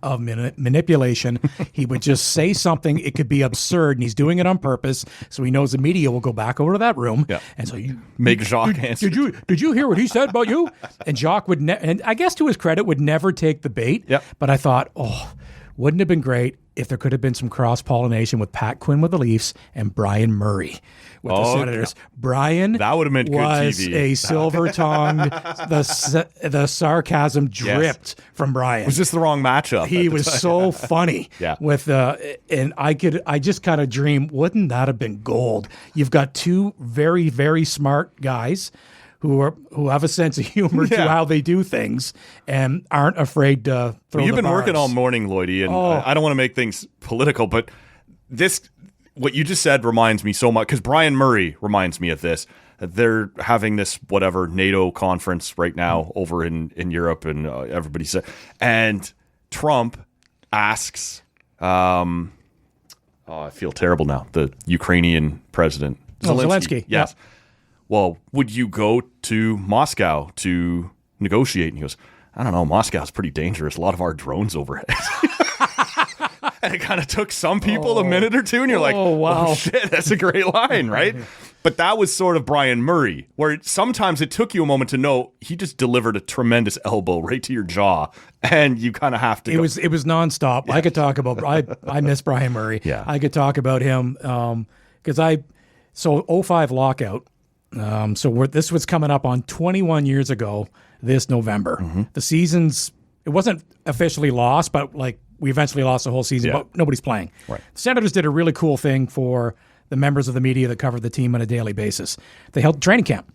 of manipulation. He would just say something. It could be absurd, and he's doing it on purpose, so he knows the media will go back over to that room. Yeah. And so you Make Jacques answer. Did you hear what he said about you? And Jacques would, and I guess to his credit, would never take the bait. Yep. But I thought, wouldn't it have been great if there could have been some cross-pollination with Pat Quinn with the Leafs and Brian Murray with the Senators. Brian That would have meant good was TV. a silver-tongued, the sarcasm dripped from Brian. Was this the wrong matchup? He was so funny. Yeah. With and I just kind of dream, wouldn't that have been gold? You've got two very, very smart guys who have a sense of humor to how they do things and aren't afraid to throw You've the been working all barbs. morning, Lloydy, and I don't want to make things political, but what you just said reminds me so much, because Brian Murray reminds me of this. They're having this whatever NATO conference right now over in Europe, and everybody said, and Trump asks, I feel terrible now, the Ukrainian president, Zelensky. Yes. Yeah. Well, would you go to Moscow to negotiate? And he goes, I don't know, Moscow's pretty dangerous. A lot of our drones overhead. And it kind of took some people a minute or two, and you're like, wow. oh shit, that's a great line, right? But that was sort of Brian Murray, where sometimes it took you a moment to know he just delivered a tremendous elbow right to your jaw, and you kind of have to It was nonstop. Yeah. I could talk about I miss Brian Murray. Yeah. I could talk about him because 05 lockout. This was coming up on 21 years ago this November. Mm-hmm. The season's, it wasn't officially lost, but we eventually lost the whole season, but nobody's playing. Right. The Senators did a really cool thing for the members of the media that covered the team on a daily basis. They held training camp.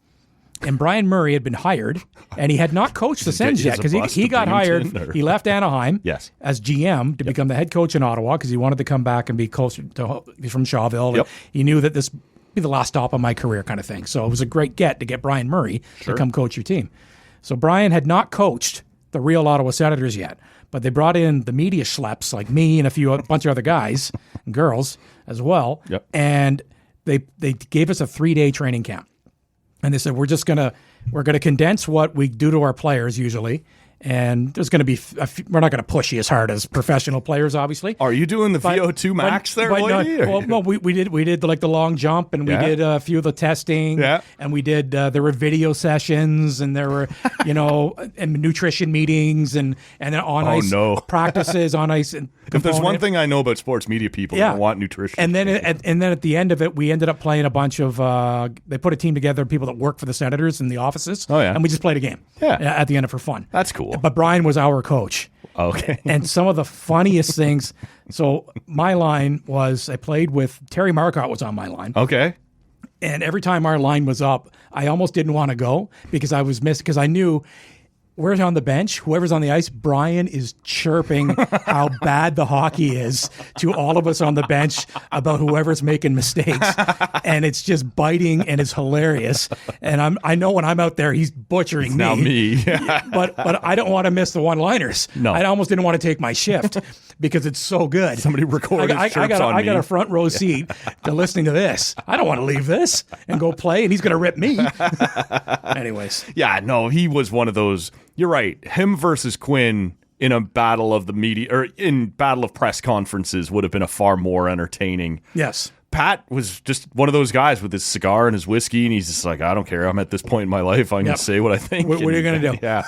And Brian Murray had been hired, and he had not coached the Sens yet because he got hired. He left Anaheim as GM to become the head coach in Ottawa because he wanted to come back and be closer to from Shawville. Yep. He knew that this would be the last stop of my career kind of thing. So it was a great get to get Brian Murray to come coach your team. So Brian had not coached the real Ottawa Senators yet, but they brought in the media schleps like me and a bunch of other guys and girls as well. Yep. And they gave us a 3-day training camp. And they said, we're going to condense what we do to our players usually. And there's going to be, we're not going to push you as hard as professional players, obviously. Are you doing the VO2 max there, Lloydy? No, we did the long jump, and we did a few of the testing, and we did, there were video sessions, and there were, and nutrition meetings, and then on ice practices on ice. And if there's one thing I know about sports media people, they want nutrition. And then at the end of it, we ended up playing a bunch of, they put a team together of people that work for the Senators in the offices, and we just played a game at the end of it for fun. That's cool. But Brian was our coach. Okay. And some of the funniest things. So my line was, I played with Terry Marcotte was on my line. Okay. And every time our line was up, I almost didn't want to go because I was missed because I knew we're on the bench, whoever's on the ice, Brian is chirping how bad the hockey is to all of us on the bench about whoever's making mistakes. And it's just biting and it's hilarious. And I know when I'm out there, he's butchering me. Now me. But I don't want to miss the one-liners. No. I almost didn't want to take my shift because it's so good. Somebody record his chirps on me. I got a front row seat to listening to this. I don't want to leave this and go play, and he's going to rip me. Anyways. Yeah, no, he was one of those. You're right. Him versus Quinn in a battle of the media, or in battle of press conferences, would have been a far more entertaining. Yes. Pat was just one of those guys with his cigar and his whiskey, and he's just like, I don't care. I'm at this point in my life. I can say what I think. What are you going to do? Yeah.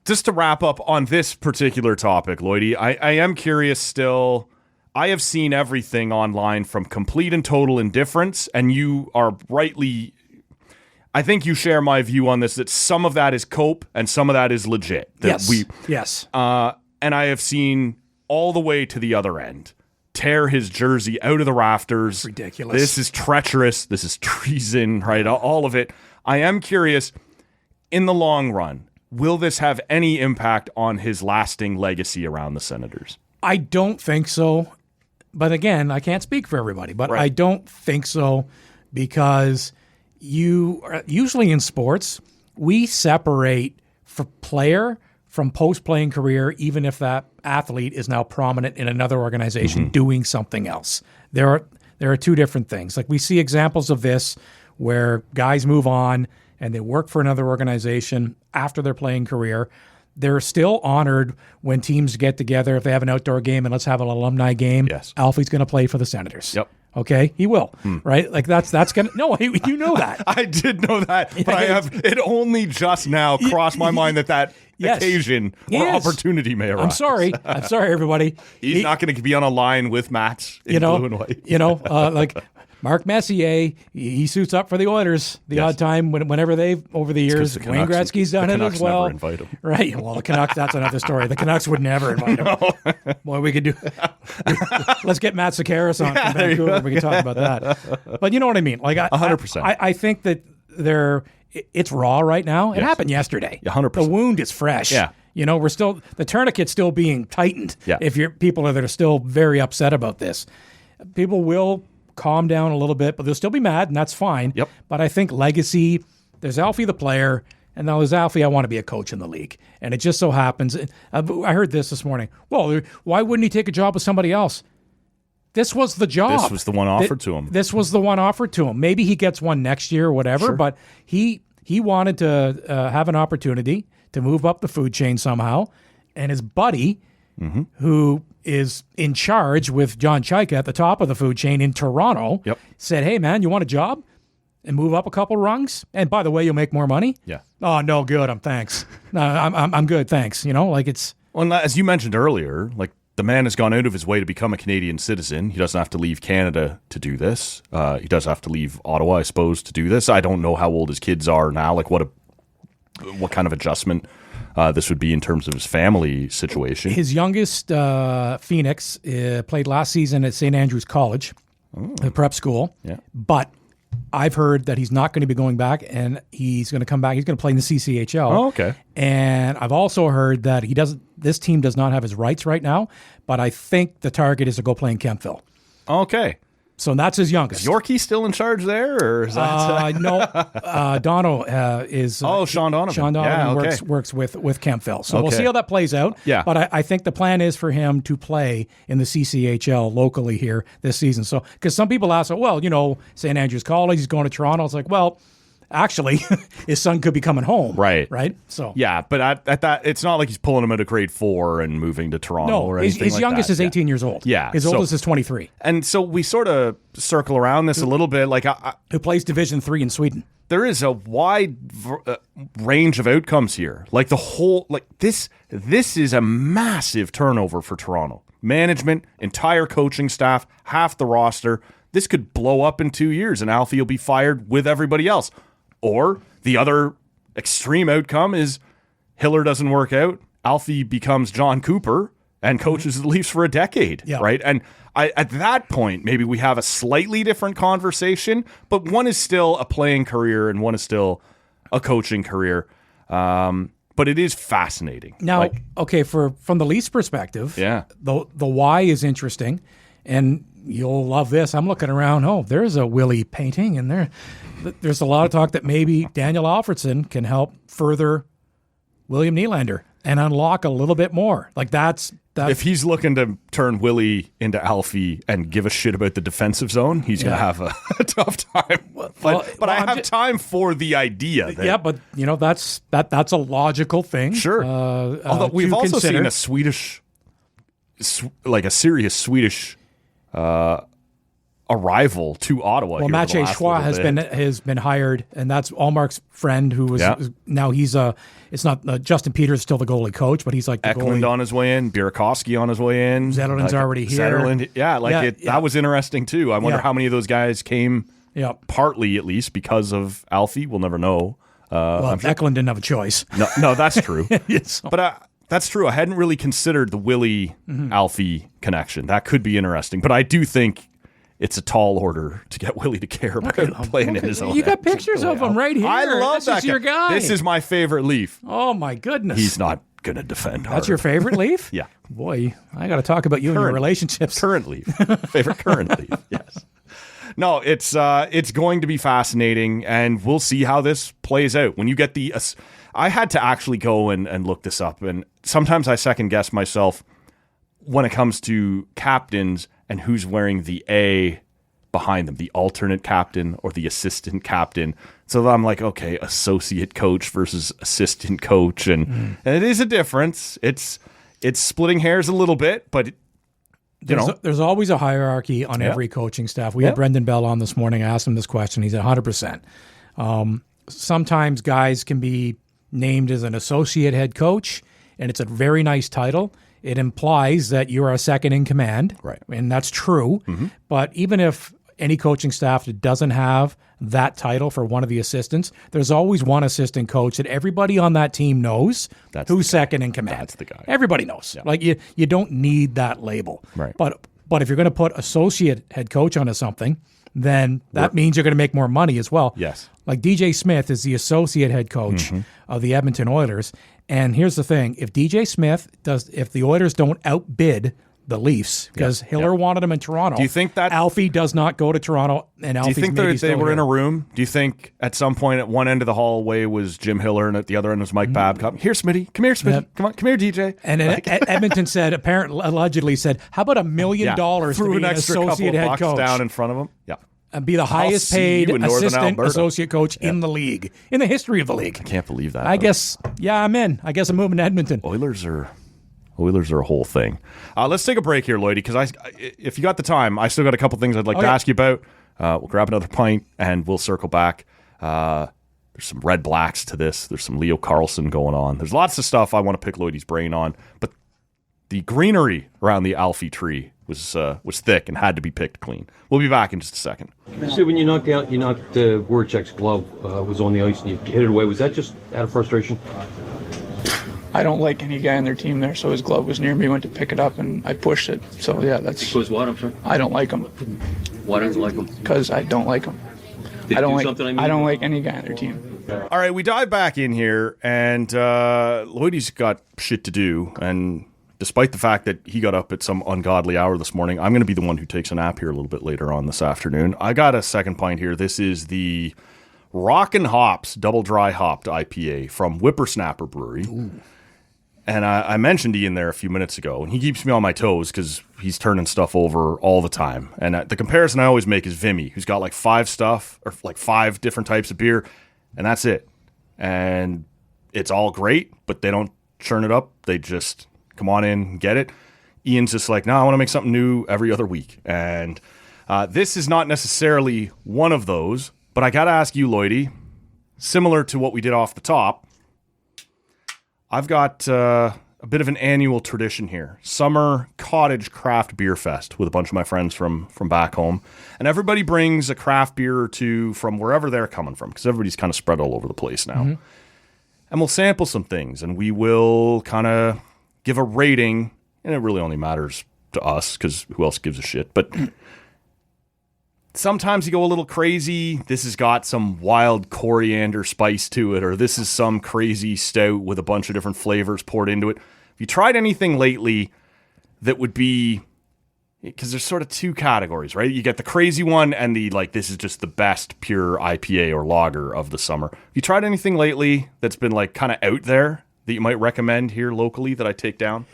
Just to wrap up on this particular topic, Lloydy, I am curious still. I have seen everything online from complete and total indifference, and you are rightly... I think you share my view on this, that some of that is cope and some of that is legit. That Yes. And I have seen all the way to the other end. Tear his jersey out of the rafters. It's ridiculous. This is treacherous. This is treason, right? All of it. I am curious, in the long run, will this have any impact on his lasting legacy around the Senators? I don't think so. But again, I can't speak for everybody, but Right. I don't think so, because usually in sports, we separate for player from post-playing career, even if that athlete is now prominent in another organization doing something else. There are two different things. Like, we see examples of this where guys move on and they work for another organization after their playing career. They're still honored when teams get together. If they have an outdoor game and let's have an alumni game, Yes. Alfie's going to play for the Senators. Yep. Okay, he will, right? Like that's gonna. No, you know that. I did know that, but I have it only just now crossed my mind that Yes. occasion or Yes. opportunity may arise. I'm sorry, everybody. He's not going to be on a line with Matt in blue and white. Like Mark Messier, he suits up for the Oilers the odd time whenever they've, over the years. the Wayne Canucks- Gretzky's done the it Canucks as well. never invite him. Right. Well, the Canucks, that's another story. The Canucks would never invite him. Boy, we could do. Let's get Matt Sakaris on from Vancouver. We can talk about that. But you know what I mean? Like 100%. I think that it's raw right now. It happened yesterday. 100%. The wound is fresh. Yeah. We're still, the tourniquet's still being tightened. Yeah. If people that are still very upset about this, people will calm down a little bit, but they'll still be mad, and that's fine. Yep. But I think legacy, there's Alfie the player, and now there's Alfie, I want to be a coach in the league. And it just so happens, I heard this morning, well, why wouldn't he take a job with somebody else? This was the job. This was the one offered to him. This was the one offered to him. Maybe he gets one next year or whatever, but he wanted to have an opportunity to move up the food chain somehow. And his buddy, who is in charge with John Chaika at the top of the food chain in Toronto, said, hey, man, you want a job and move up a couple rungs? And by the way, you'll make more money? Yeah. Oh, no, good. Thanks. No, I'm good. Thanks. Like it's. Well, as you mentioned earlier, like the man has gone out of his way to become a Canadian citizen. He doesn't have to leave Canada to do this. He does have to leave Ottawa, I suppose, to do this. I don't know how old his kids are now. Like what kind of adjustment this would be in terms of his family situation. His youngest, Phoenix, played last season at St. Andrews College, the prep school. Yeah. But I've heard that he's not going to be going back, and he's going to come back. He's going to play in the CCHL. Oh, okay. And I've also heard that this team does not have his rights right now, but I think the target is to go play in Kempville. Okay. So that's his youngest. Is Yorkie still in charge there, or is that no? Dono is. Sean Donovan. Sean Donovan works with Kempville. So we'll see how that plays out. Yeah. But I think the plan is for him to play in the CCHL locally here this season. So because some people ask, well, St. Andrews College, he's going to Toronto. It's like, well, actually, his son could be coming home. Right. Right. So yeah, but at that, it's not like he's pulling him out of grade 4 and moving to Toronto or anything his like youngest that. is 18 years old. Yeah. His oldest is 23. And so we sort of circle around this a little bit. Like, who plays Division 3 in Sweden. There is a wide range of outcomes here. Like this is a massive turnover for Toronto. Management, entire coaching staff, half the roster. This could blow up in 2 years and Alfie will be fired with everybody else. Or the other extreme outcome is Hiller doesn't work out. Alfie becomes John Cooper and coaches the Leafs for a decade, right? And at that point, maybe we have a slightly different conversation, but one is still a playing career and one is still a coaching career. But it is fascinating. Now, from the Leafs perspective, the why is interesting, and you'll love this. I'm looking around. Oh, there's a Willie painting, and there's a lot of talk that maybe Daniel Alfredsson can help further William Nylander and unlock a little bit more. Like that's if he's looking to turn Willie into Alfie and give a shit about the defensive zone, he's going to have a tough time. But I have time for the idea. But that's a logical thing. Sure. Although we've also seen a serious Swedish arrival to Ottawa. Well, Mathieu Chouin has been hired, and that's Allmark's friend who was now he's it's not Justin Peters still the goalie coach, but he's like the Eklund goalie. on his way in, Burakovsky on his way in. Zetterlund's already here. That was interesting too. I wonder how many of those guys came partly at least because of Alfie. We'll never know. Eklund didn't have a choice. No, that's true. But that's true. I hadn't really considered the Willie Alfie connection. That could be interesting. But I do think it's a tall order to get Willie to care about playing in his own. You got pictures of him right here. I love this is your guy. This is my favorite Leaf. Oh my goodness. He's not going to defend her. That's your favorite leaf? Yeah. Boy, I got to talk about you and your relationships. Current leaf. Favorite current leaf, yes. No, it's going to be fascinating, and we'll see how this plays out. When you get I had to actually go and look this up, and sometimes I second guess myself when it comes to captains and who's wearing the A behind them, the alternate captain or the assistant captain. So I'm like, okay, associate coach versus assistant coach, and it is a difference. It's splitting hairs a little bit, but there's always a hierarchy on every coaching staff. We had Brendan Bell on this morning. I asked him this question. He said 100%. Sometimes guys can be named as an associate head coach, and it's a very nice title. It implies that you are a second in command, right? And that's true. Mm-hmm. But even if any coaching staff that doesn't have that title for one of the assistants, there's always one assistant coach that everybody on that team knows who's second in command. That's the guy. Everybody knows. Yeah. Like you don't need that label. Right. But if you're going to put associate head coach onto something, then that means you're going to make more money as well. Yes. Like DJ Smith is the associate head coach of the Edmonton Oilers. And here's the thing. If the Oilers don't outbid the Leafs, because Hiller wanted him in Toronto. Do you think that Alfie does not go to Toronto? And Alfie's do you think they were in a room? Do you think at some point at one end of the hallway was Jim Hiller and at the other end was Mike Babcock? Here, Smitty. Come here, Smitty. Come here, DJ. And Edmonton allegedly said, how about $1 million to threw be an an extra couple associate of head bucks coach down in front of him? Yeah. And be the highest paid assistant Alberta. associate coach in the league, in the history of the league. I can't believe that. I guess, I'm in. I guess I'm moving to Edmonton. Oilers are a whole thing. Let's take a break here, Lloydy, because if you got the time, I still got a couple things I'd like to ask you about. We'll grab another pint, and we'll circle back. There's some Red Blacks to this. There's some Leo Carlsson going on. There's lots of stuff I want to pick Lloydy's brain on, but the greenery around the Alfie tree was thick and had to be picked clean. We'll be back in just a second. So when you knocked Voracek's glove was on the ice and you hit it away, was that just out of frustration? I don't like any guy on their team there, so his glove was near me, went to pick it up, and I pushed it. So, yeah, that's... Because what, I'm sorry? I don't like him. Why don't you like him? Because I don't like him. I don't like any guy on their team. All right, we dive back in here, and Lloydy's got shit to do, and despite the fact that he got up at some ungodly hour this morning, I'm going to be the one who takes a nap here a little bit later on this afternoon. I got a second pint here. This is the Rockin' Hops Double Dry Hopped IPA from Whippersnapper Brewery. Ooh. And I mentioned Ian there a few minutes ago, and he keeps me on my toes because he's turning stuff over all the time. And the comparison I always make is Vimy, who's got like 5 different types of beer, and that's it. And it's all great, but they don't churn it up. They just come on in and get it. Ian's just like, no, I want to make something new every other week. And this is not necessarily one of those, but I got to ask you, Lloydy, similar to what we did off the top, I've got a bit of an annual tradition here. Summer Cottage Craft Beer Fest with a bunch of my friends from back home. And everybody brings a craft beer or two from wherever they're coming from, because everybody's kind of spread all over the place now. Mm-hmm. And we'll sample some things, and we will kind of give a rating, and it really only matters to us, because who else gives a shit? But sometimes you go a little crazy. This has got some wild coriander spice to it, or this is some crazy stout with a bunch of different flavors poured into it. Have you tried anything lately that would be, because there's sort of 2 categories, right? You get the crazy one and the, like, this is just the best pure IPA or lager of the summer. Have you tried anything lately that's been like kind of out there that you might recommend here locally that I take down?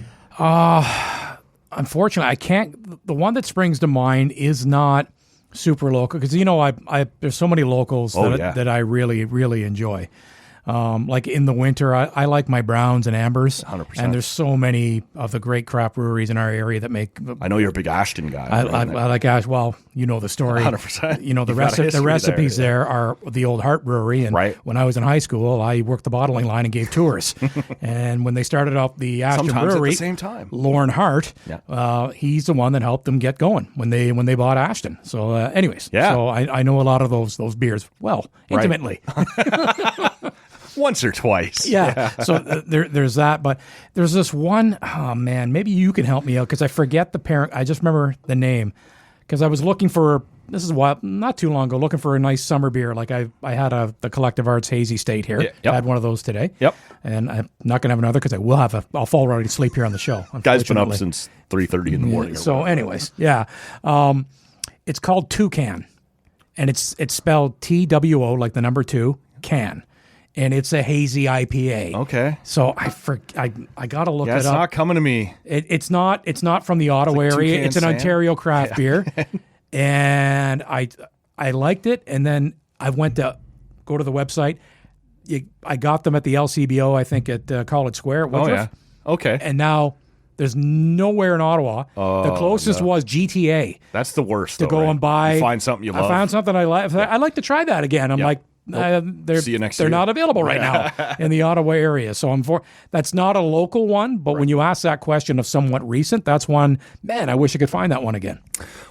Unfortunately, I can't. The one that springs to mind is not super local, because I there's so many locals that I really, really enjoy. Like in the winter, I like my browns and ambers. 100%. And there's so many of the great craft breweries in our area that make. I know you're a big Ashton guy. I like Ash. Well, you know the story. 100%. The recipes there are the old Hart Brewery. And when I was in high school, I worked the bottling line and gave tours. And when they started up the Ashton Sometimes Brewery, at the same time, Lauren Hart, he's the one that helped them get going when they bought Ashton. So, so I know a lot of those beers intimately. Once or twice. Yeah. So there's that. But there's this one, oh man, maybe you can help me out, because I forget the parent. I just remember the name, because I was looking for this is what not too long ago, looking for a nice summer beer. Like I had the Collective Arts Hazy State here. Yep. I had one of those today. Yep. And I'm not going to have another because I'll fall right asleep here on the show. Guy's been up since 3:30 in the morning. So, anyways, yeah, it's called Toucan, and it's spelled TWO, like the number 2 can. And it's a hazy IPA. Okay. So I got to look it up. It's not coming to me. It's not from the Ottawa area. It's an Ontario craft beer. And I liked it. And then I went to go to the website. I got them at the LCBO, I think, at College Square. Oh, yeah. Okay. And now there's nowhere in Ottawa. The closest was GTA. That's the worst. To go and buy. You find something you love. I found something I like. I'd like to try that again. I'm like, see you next they're year. not available right now in the Ottawa area. So that's not a local one, but when you ask that question of somewhat recent, that's one, man, I wish I could find that one again.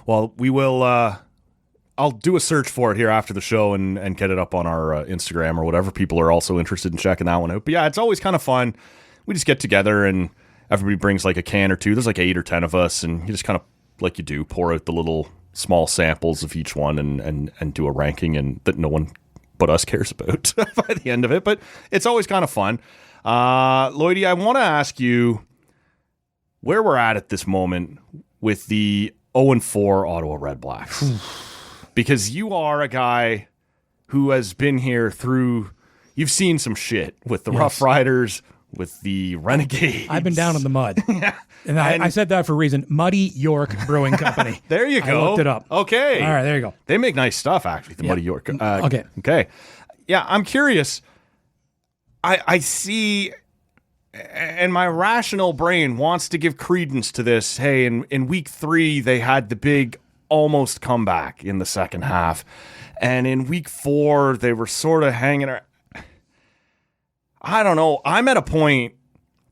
Well, we will, I'll do a search for it here after the show and get it up on our Instagram or whatever. People are also interested in checking that one out. But yeah, it's always kind of fun. We just get together and everybody brings like a can or two. There's like 8 or 10 of us, and you just kind of, like you do, pour out the little small samples of each one and do a ranking and that no one but us cares about by the end of it. But it's always kind of fun. Lloydy, I want to ask you where we're at this moment with the 0-4 Ottawa REDBLACKS. Because you are a guy who has been here through, you've seen some shit with the Rough Riders, with the Renegades. I've been down in the mud. And I said that for a reason. Muddy York Brewing Company. There you go. I looked it up. Okay. All right, there you go. They make nice stuff, actually, the Muddy York. Okay. Yeah, I'm curious. I see, and my rational brain wants to give credence to this. Hey, in week 3, they had the big almost comeback in the second half. And in week 4, they were sort of hanging around. I don't know. I'm at a point,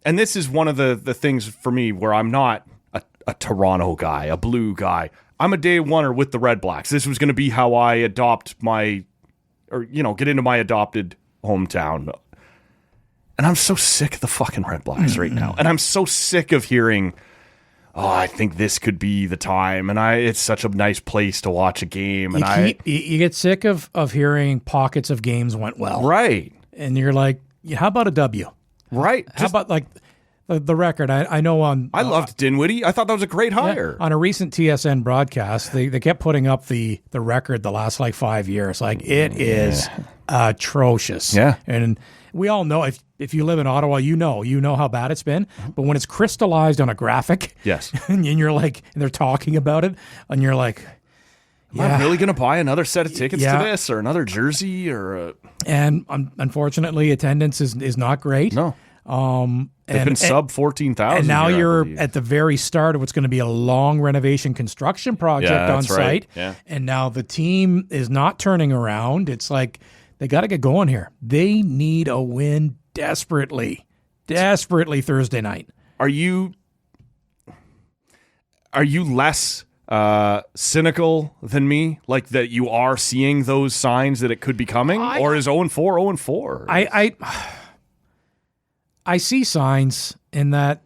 and this is one of the things for me where I'm not a Toronto guy, a blue guy. I'm a day oneer with the REDBLACKS. This was going to be how I get into my adopted hometown. And I'm so sick of the fucking REDBLACKS right now. And I'm so sick of hearing, I think this could be the time. And it's such a nice place to watch a game. And you get sick of hearing pockets of games went well. Right. And you're like, how about a W? Right. How about like the record? I know on. I loved Dinwiddie. I thought that was a great hire. On a recent TSN broadcast, they kept putting up the record the last like 5 years. Like it is atrocious. Yeah. And we all know if you live in Ottawa, you know how bad it's been. But when it's crystallized on a graphic, yes, and you're like, and they're talking about it, and you're like, am I really going to buy another set of tickets to this or another jersey or? And unfortunately, attendance is not great. No. They've been sub 14,000. And now you're at the very start of what's going to be a long renovation construction project on site. Right. Yeah. And now the team is not turning around. It's like they got to get going here. They need a win desperately Thursday night. Are you less cynical than me, like that you are seeing those signs that it could be coming, or is 0-4 I see signs in that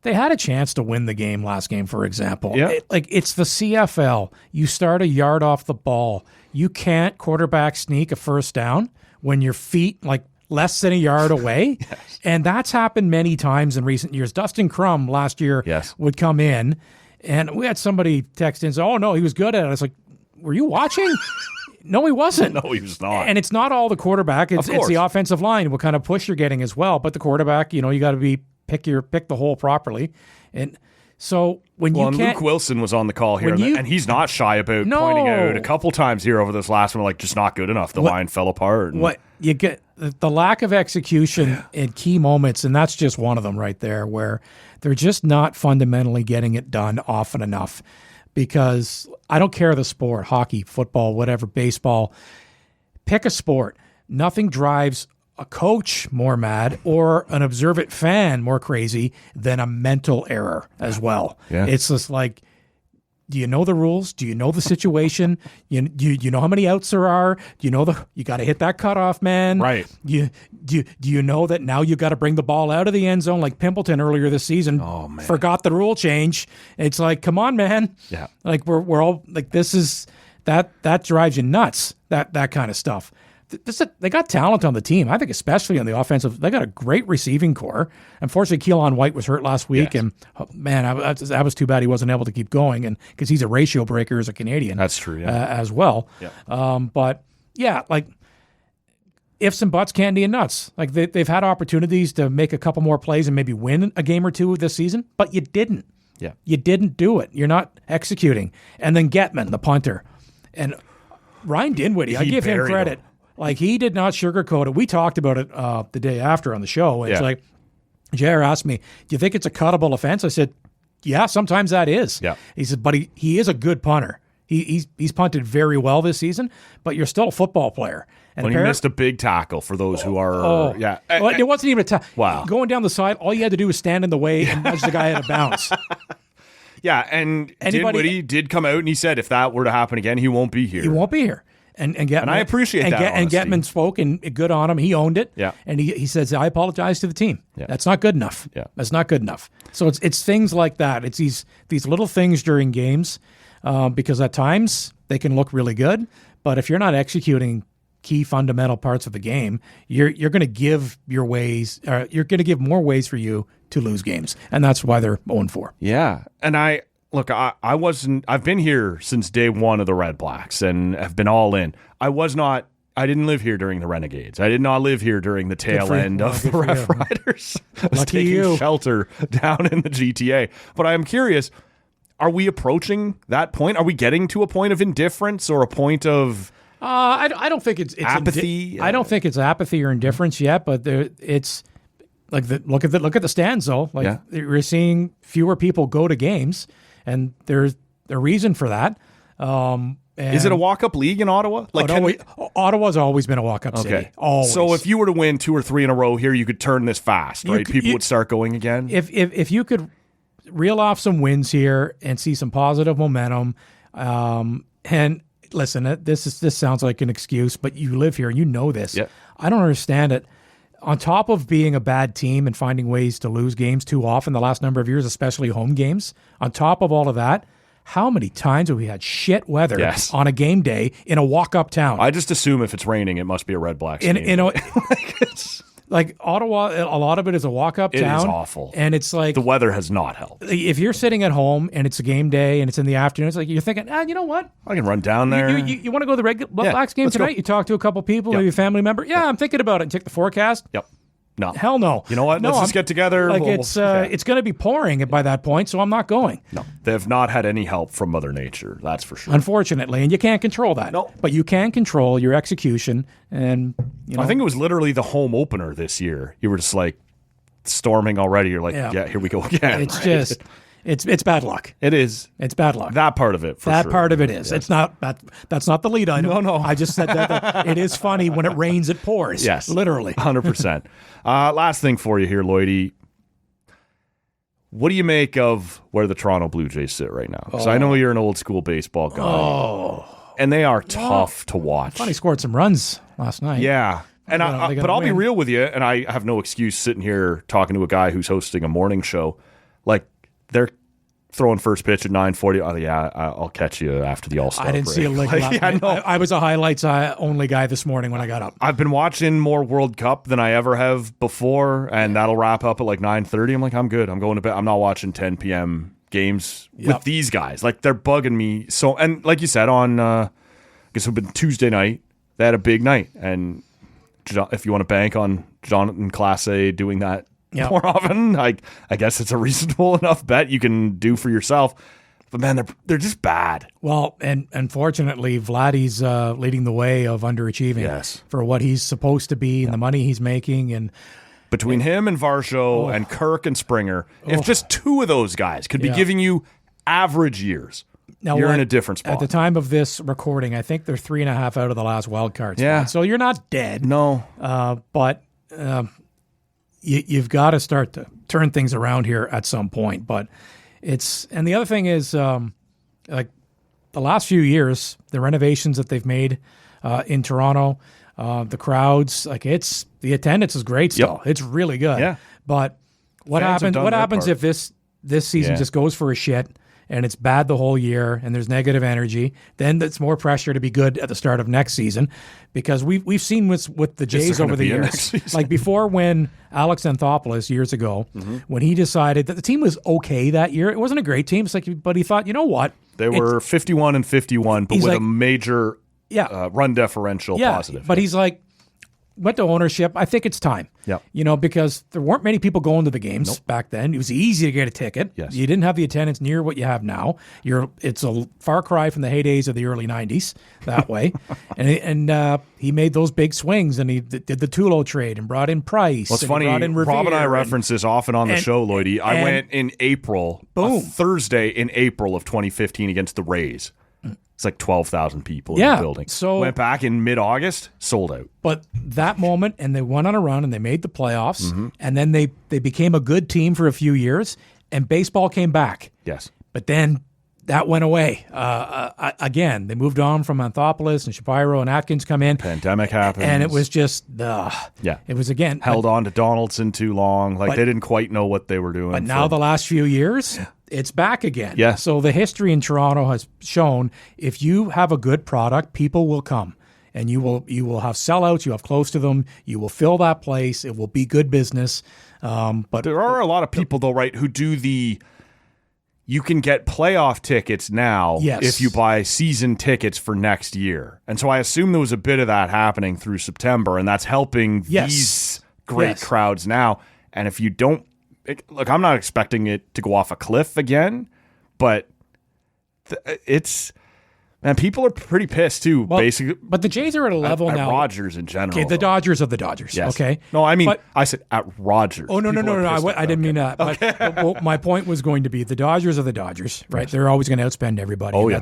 they had a chance to win the game last game, for example. Yeah. It's the CFL. You start a yard off the ball. You can't quarterback sneak a first down when your feet like less than a yard away. Yes. And that's happened many times in recent years. Dustin Crum last year would come in, and we had somebody text in and say, oh, no, he was good at it. I was like, were you watching? No, he wasn't. No, he was not. And it's not all the quarterback. It's the offensive line, what kind of push you're getting as well. But the quarterback, you got to pick the hole properly. And so when Luke Wilson was on the call here, and he's not shy about pointing out a couple times here over this last one, like just not good enough. The line fell apart. What you get, the lack of execution in key moments, and that's just one of them right there, where they're just not fundamentally getting it done often enough. Because I don't care the sport, hockey, football, whatever, baseball. Pick a sport. Nothing drives a coach more mad or an observant fan more crazy than a mental error as well. Yeah. It's just like, do you know the rules? Do you know the situation? You know how many outs there are? Do you know you got to hit that cutoff, man? Right. Do you know that now you got to bring the ball out of the end zone like Pimpleton earlier this season? Oh, man. Forgot the rule change. It's like, come on, man. Yeah. Like we're all like, this is that drives you nuts. That kind of stuff. They got talent on the team. I think especially on the offensive, they got a great receiving core. Unfortunately, Keelan White was hurt last week, and that was too bad he wasn't able to keep going, and because he's a ratio breaker as a Canadian. That's true, as well. Yeah. But yeah, like ifs and buts, candy and nuts. Like they've had opportunities to make a couple more plays and maybe win a game or two this season, but you didn't. Yeah, you didn't do it. You're not executing. And then Getman, the punter, and Ryan Dinwiddie, I give him credit. Like, he did not sugarcoat it. We talked about it the day after on the show. It's like, JR asked me, do you think it's a cuttable offense? I said, yeah, sometimes that is. Yeah. He said, but he is a good punter. He's punted very well this season, but you're still a football player. And when he missed a big tackle for those who are, well, it wasn't even a tackle. Wow. Going down the side, all you had to do was stand in the way and nudge the guy out of bounds. Yeah, and Dinwiddie did come out and he said if that were to happen again, he won't be here. He won't be here. And Getman, I appreciate that. And Getman spoke and good on him. He owned it. Yeah. And he says, I apologize to the team. Yeah. That's not good enough. Yeah. That's not good enough. So it's things like that. It's these little things during games because at times they can look really good, but if you're not executing key fundamental parts of the game, you're going to give you're going to give more ways for you to lose games, and that's why they're 0-4. Yeah, and I've been here since day one of the Red Blacks and have been all in. I didn't live here during the Renegades. I did not live here during the tail end of the Rough Riders. I was taking shelter down in the GTA. But I'm curious, are we approaching that point? Are we getting to a point of indifference or a point of I don't think it's apathy? I don't think it's apathy or indifference yet, but it's like look at the stands though. Like we're seeing fewer people go to games, and there's a reason for that. Is it a walk-up league in Ottawa? Ottawa's always been a walk-up city. Always. So if you were to win 2 or 3 in a row here, you could turn this fast, right? People would start going again. If you could reel off some wins here and see some positive momentum, and listen, this sounds like an excuse, but you live here and you know this. Yep. I don't understand it. On top of being a bad team and finding ways to lose games too often the last number of years, especially home games, on top of all of that, how many times have we had shit weather on a game day in a walk-up town? I just assume if it's raining, it must be a Red Blacks game. Like Ottawa, a lot of it is a walk-up town. It is awful. And it's like... the weather has not helped. If you're sitting at home and it's a game day and it's in the afternoon, it's like you're thinking, you know what? I can run down there. You want to go to the Red Blacks game tonight? Go. You talk to a couple people, maybe a family member. Yeah, I'm thinking about it. And check the forecast. Yep. No. Hell no. You know what? Let's just get together. Like it's going to be pouring by that point, so I'm not going. No. They have not had any help from Mother Nature, that's for sure. Unfortunately, and you can't control that. No. But you can control your execution, and I think it was literally the home opener this year. You were just like storming already. You're like, yeah here we go again. It's just... It's bad luck. It is. It's bad luck. That part of it, for sure. That part of it is. Yes. It's not that's not the lead item. No. I just said that it is funny when it rains, it pours. Yes. Literally. 100%. Last thing for you here, Lloydy. What do you make of where the Toronto Blue Jays sit right now? Because I know you're an old school baseball guy. And they are tough to watch. Funny, scored some runs last night. Yeah. And but I'll be real with you, and I have no excuse sitting here talking to a guy who's hosting a morning show. Like, they're throwing first pitch at 9:40. Oh, yeah, I'll catch you after the All-Star I didn't break. see a lick last night. I was a highlights only guy this morning when I got up. I've been watching more World Cup than I ever have before, and that'll wrap up at like 9:30. I'm like, I'm good. I'm going to bed. I'm not watching 10 p.m. games with these guys. Like, they're bugging me. So, and like you said, on I guess it would have been Tuesday night, they had a big night. And if you want to bank on Jonathan Clase doing that more often, I guess it's a reasonable enough bet you can do for yourself. But man, they're just bad. Well, and unfortunately, Vladdy's leading the way of underachieving for what he's supposed to be and the money he's making. And between him and Varsho and Kirk and Springer, if just 2 of those guys could be giving you average years, you're in a different spot. At the time of this recording, I think they're 3.5 out of the last wild card spot. Yeah. So you're not dead. No. But you've got to start to turn things around here at some point. But and the other thing is, like the last few years, the renovations that they've made in Toronto, the crowds, the attendance is great still. It's really good. Yeah. But what happens if this season just goes for a shit and it's bad the whole year and there's negative energy, then it's more pressure to be good at the start of next season, because we've seen with the Jays over the years. Like before, when Alex Anthopoulos years ago, when he decided that the team was okay that year, it wasn't a great team. It's like, but he thought, you know what? They were 51-51, but with a major run differential positive. But he's like, went to ownership. I think it's time. Yeah. Because there weren't many people going to the games back then. It was easy to get a ticket. Yes. You didn't have the attendance near what you have now. It's a far cry from the heydays of the early 90s that way. and he made those big swings, and he did the Tulo trade and brought in Price. Well, it's funny, Rob and I reference this often on the show, Lloydy. I went in April, a Thursday in April of 2015 against the Rays. It's like 12,000 people in the building. So went back in mid-August, sold out. But that moment, and they went on a run, and they made the playoffs, and then they became a good team for a few years, and baseball came back. Yes. But then that went away. Again, they moved on from Anthopoulos and Shapiro and Atkins come in. Pandemic happened. And it was just, it was again. Held on to Donaldson too long. Like they didn't quite know what they were doing. But now the last few years, it's back again. Yeah. So the history in Toronto has shown if you have a good product, people will come. And you will have sellouts, you have close to them, you will fill that place, it will be good business. But there are a lot of people, though, right, who do you can get playoff tickets now if you buy season tickets for next year. And so I assume there was a bit of that happening through September, and that's helping these great crowds now. And if you don't, look, I'm not expecting it to go off a cliff again, but it's... And people are pretty pissed, too, basically. But the Jays are at a level now. At Rogers in general. Okay, the Dodgers of the Dodgers, okay? No, I mean, I said at Rogers. Oh, no, I didn't mean that. Okay. But my point was going to be the Dodgers of the Dodgers, right? Yes. They're always going to outspend everybody. Oh, yeah.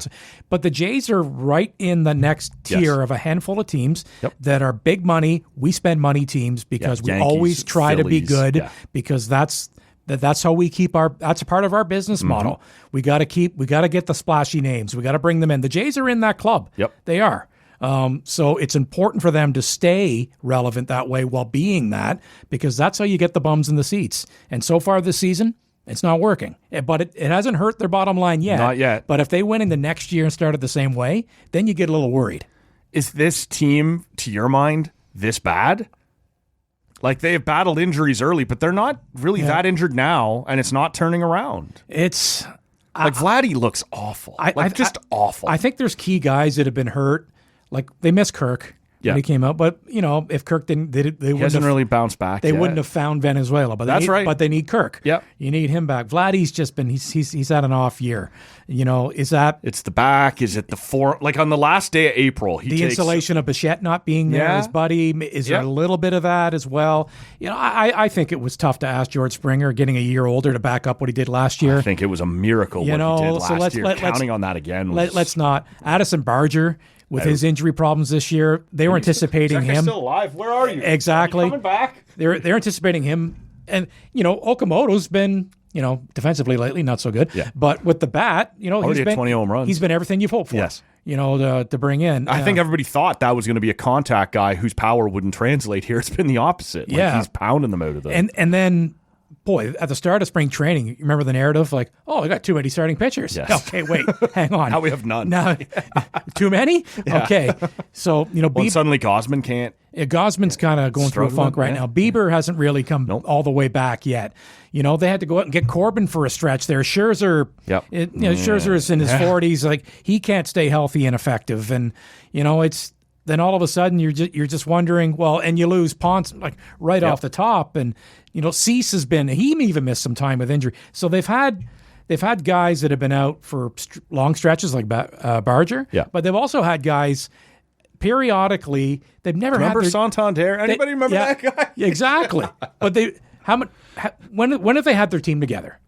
But the Jays are right in the next tier of a handful of teams that are big money, we spend money teams because we Yankees, always try Phillies, to be good because that's how we keep that's a part of our business model. We got to get the splashy names. We got to bring them in. The Jays are in that club. Yep. They are. So it's important for them to stay relevant that way while being that, because that's how you get the bums in the seats. And so far this season, it's not working. But it hasn't hurt their bottom line yet. Not yet. But if they win in the next year and start it the same way, then you get a little worried. Is this team, to your mind, this bad? Like, they have battled injuries early, but they're not really that injured now, and it's not turning around. It's... Like, Vladdy looks awful. Just awful. I think there's key guys that have been hurt. Like, they miss Kirk when he came out. But, if Kirk didn't... They wouldn't hasn't really bounced back They wouldn't have found Venezuela. But That's right. But they need Kirk. Yep. You need him back. Vladdy's just been... He's had an off year. Is that... It's the back. Is it the form? Like, on the last day of April, he takes... insulation of Bichette not being there, his buddy. Is there a little bit of that as well? I think it was tough to ask George Springer, getting a year older, to back up what he did last year. I think it was a miracle what he did last year. Counting on that again was... Let's not... Addison Barger... With his injury problems this year, they were anticipating him. Still alive. Where are you? Exactly. Are you coming back? They're anticipating him, and Okamoto's been defensively lately not so good. Yeah. But with the bat, he's been 20 home runs. He's been everything you've hoped for. Yes. To bring in. I think everybody thought that was going to be a contact guy whose power wouldn't translate here. It's been the opposite. He's pounding them out of them. And then. Boy, at the start of spring training, you remember the narrative? Like, I got too many starting pitchers. Yes. Okay, wait, hang on. Now we have none. Now, too many? Yeah. Okay. So, suddenly Gosman can't. Gosman's kind of going through a funk right now. Bieber hasn't really come all the way back yet. They had to go out and get Corbin for a stretch there. Scherzer, Scherzer is in his 40s. Like, he can't stay healthy and effective. And, it's... Then all of a sudden you're just wondering, and you lose Ponce off the top, and Cease he even missed some time with injury. So they've had guys that have been out for long stretches like Barger, but they've also had guys periodically. They've never remember had Santander. Anybody remember that guy? Exactly. But when have they had their team together?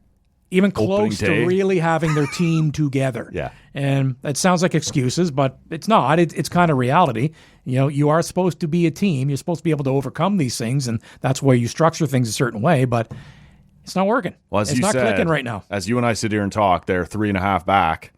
Even close to really having their team together. Yeah. And it sounds like excuses, but it's not. It's kind of reality. You are supposed to be a team. You're supposed to be able to overcome these things, and that's why you structure things a certain way, but it's not working. Well, it's not clicking right now. As you and I sit here and talk, they're 3.5 back.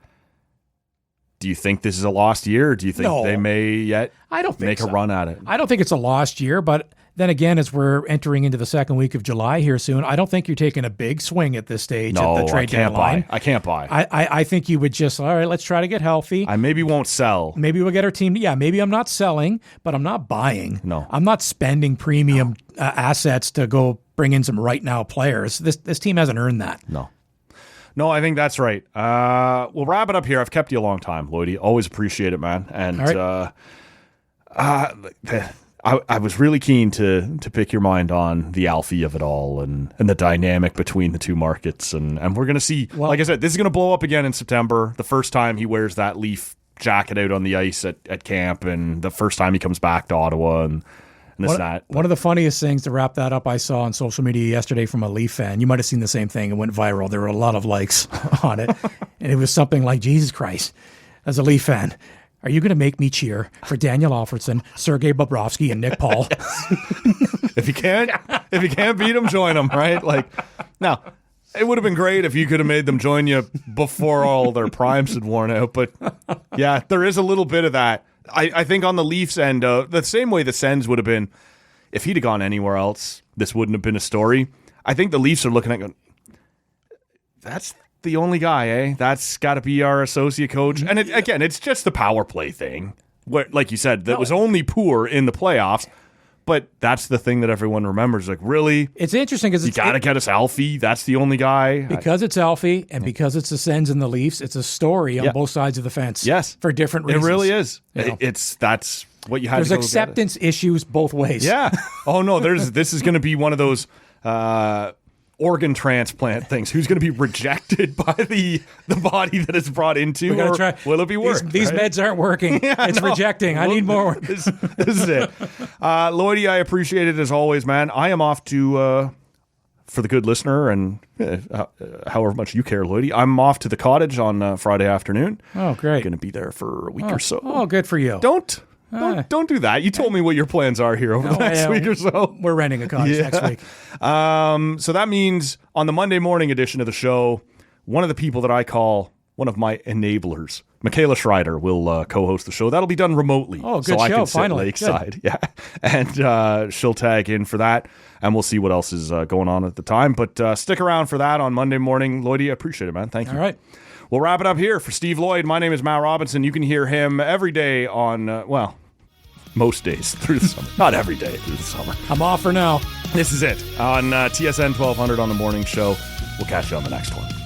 Do you think this is a lost year, or do you think they may yet make a run at it? I don't think it's a lost year, but Then again, as we're entering into the second week of July here soon, I don't think you're taking a big swing at this stage at the trade deadline. I can't buy. I think you would just, all right, let's try to get healthy. I maybe won't sell. Maybe we'll get our team. Yeah, maybe I'm not selling, but I'm not buying. No. I'm not spending premium assets to go bring in some right now players. This team hasn't earned that. No, I think that's right. We'll wrap it up here. I've kept you a long time, Lloydy. Always appreciate it, man. And I was really keen to pick your mind on the Alfie of it all and the dynamic between the two markets. And we're going to see, like I said, this is going to blow up again in September. The first time he wears that Leaf jacket out on the ice at camp, and the first time he comes back to Ottawa and this and that. One of the funniest things to wrap that up I saw on social media yesterday from a Leaf fan. You might have seen the same thing. It went viral. There were a lot of likes on it. And it was something like, Jesus Christ, as a Leaf fan, are you going to make me cheer for Daniel Alfredsson, Sergei Bobrovsky, and Nick Paul? If you can't beat them, join them, right? Like, now, it would have been great if you could have made them join you before all their primes had worn out. But yeah, there is a little bit of that. I think on the Leafs end, the same way the Sens would have been, if he'd have gone anywhere else, this wouldn't have been a story. I think the Leafs are looking at going, that's the only guy, eh? That's got to be our associate coach. And again, it's just the power play thing. Where, like you said, that was only poor in the playoffs. But that's the thing that everyone remembers. Like, really? It's interesting because you got to get us Alfie. That's the only guy. Because it's Alfie and because it's the Sens and the Leafs, it's a story on both sides of the fence. Yes. For different reasons. It really is. You know? That's what you have to There's acceptance issues both ways. Yeah. Oh, no, this is going to be one of those organ transplant things. Who's going to be rejected by the body that it's brought into? Or try. Will it be work? These meds aren't working. It's rejecting. I need more. This is it. Lloydy, I appreciate it as always, man. I am off to, for the good listener and however much you care, Lloydy, I'm off to the cottage on Friday afternoon. Oh, great. Going to be there for a week or so. Oh, good for you. Don't do that. You told me what your plans are here over the next week or so. We're renting a cottage next week. So that means on the Monday morning edition of the show, one of the people that I call one of my enablers, Michaela Schreider, will co-host the show. That'll be done remotely. Oh, good so show. I can sit Finally. lakeside. Good. Yeah. And she'll tag in for that. And we'll see what else is going on at the time. But stick around for that on Monday morning. Lloydy, I appreciate it, man. Thank you. All right. We'll wrap it up here. For Steve Lloyd, my name is Matt Robinson. You can hear him every day on, most days through the summer. Not every day through the summer. I'm off for now. This is it on TSN 1200 on the morning show. We'll catch you on the next one.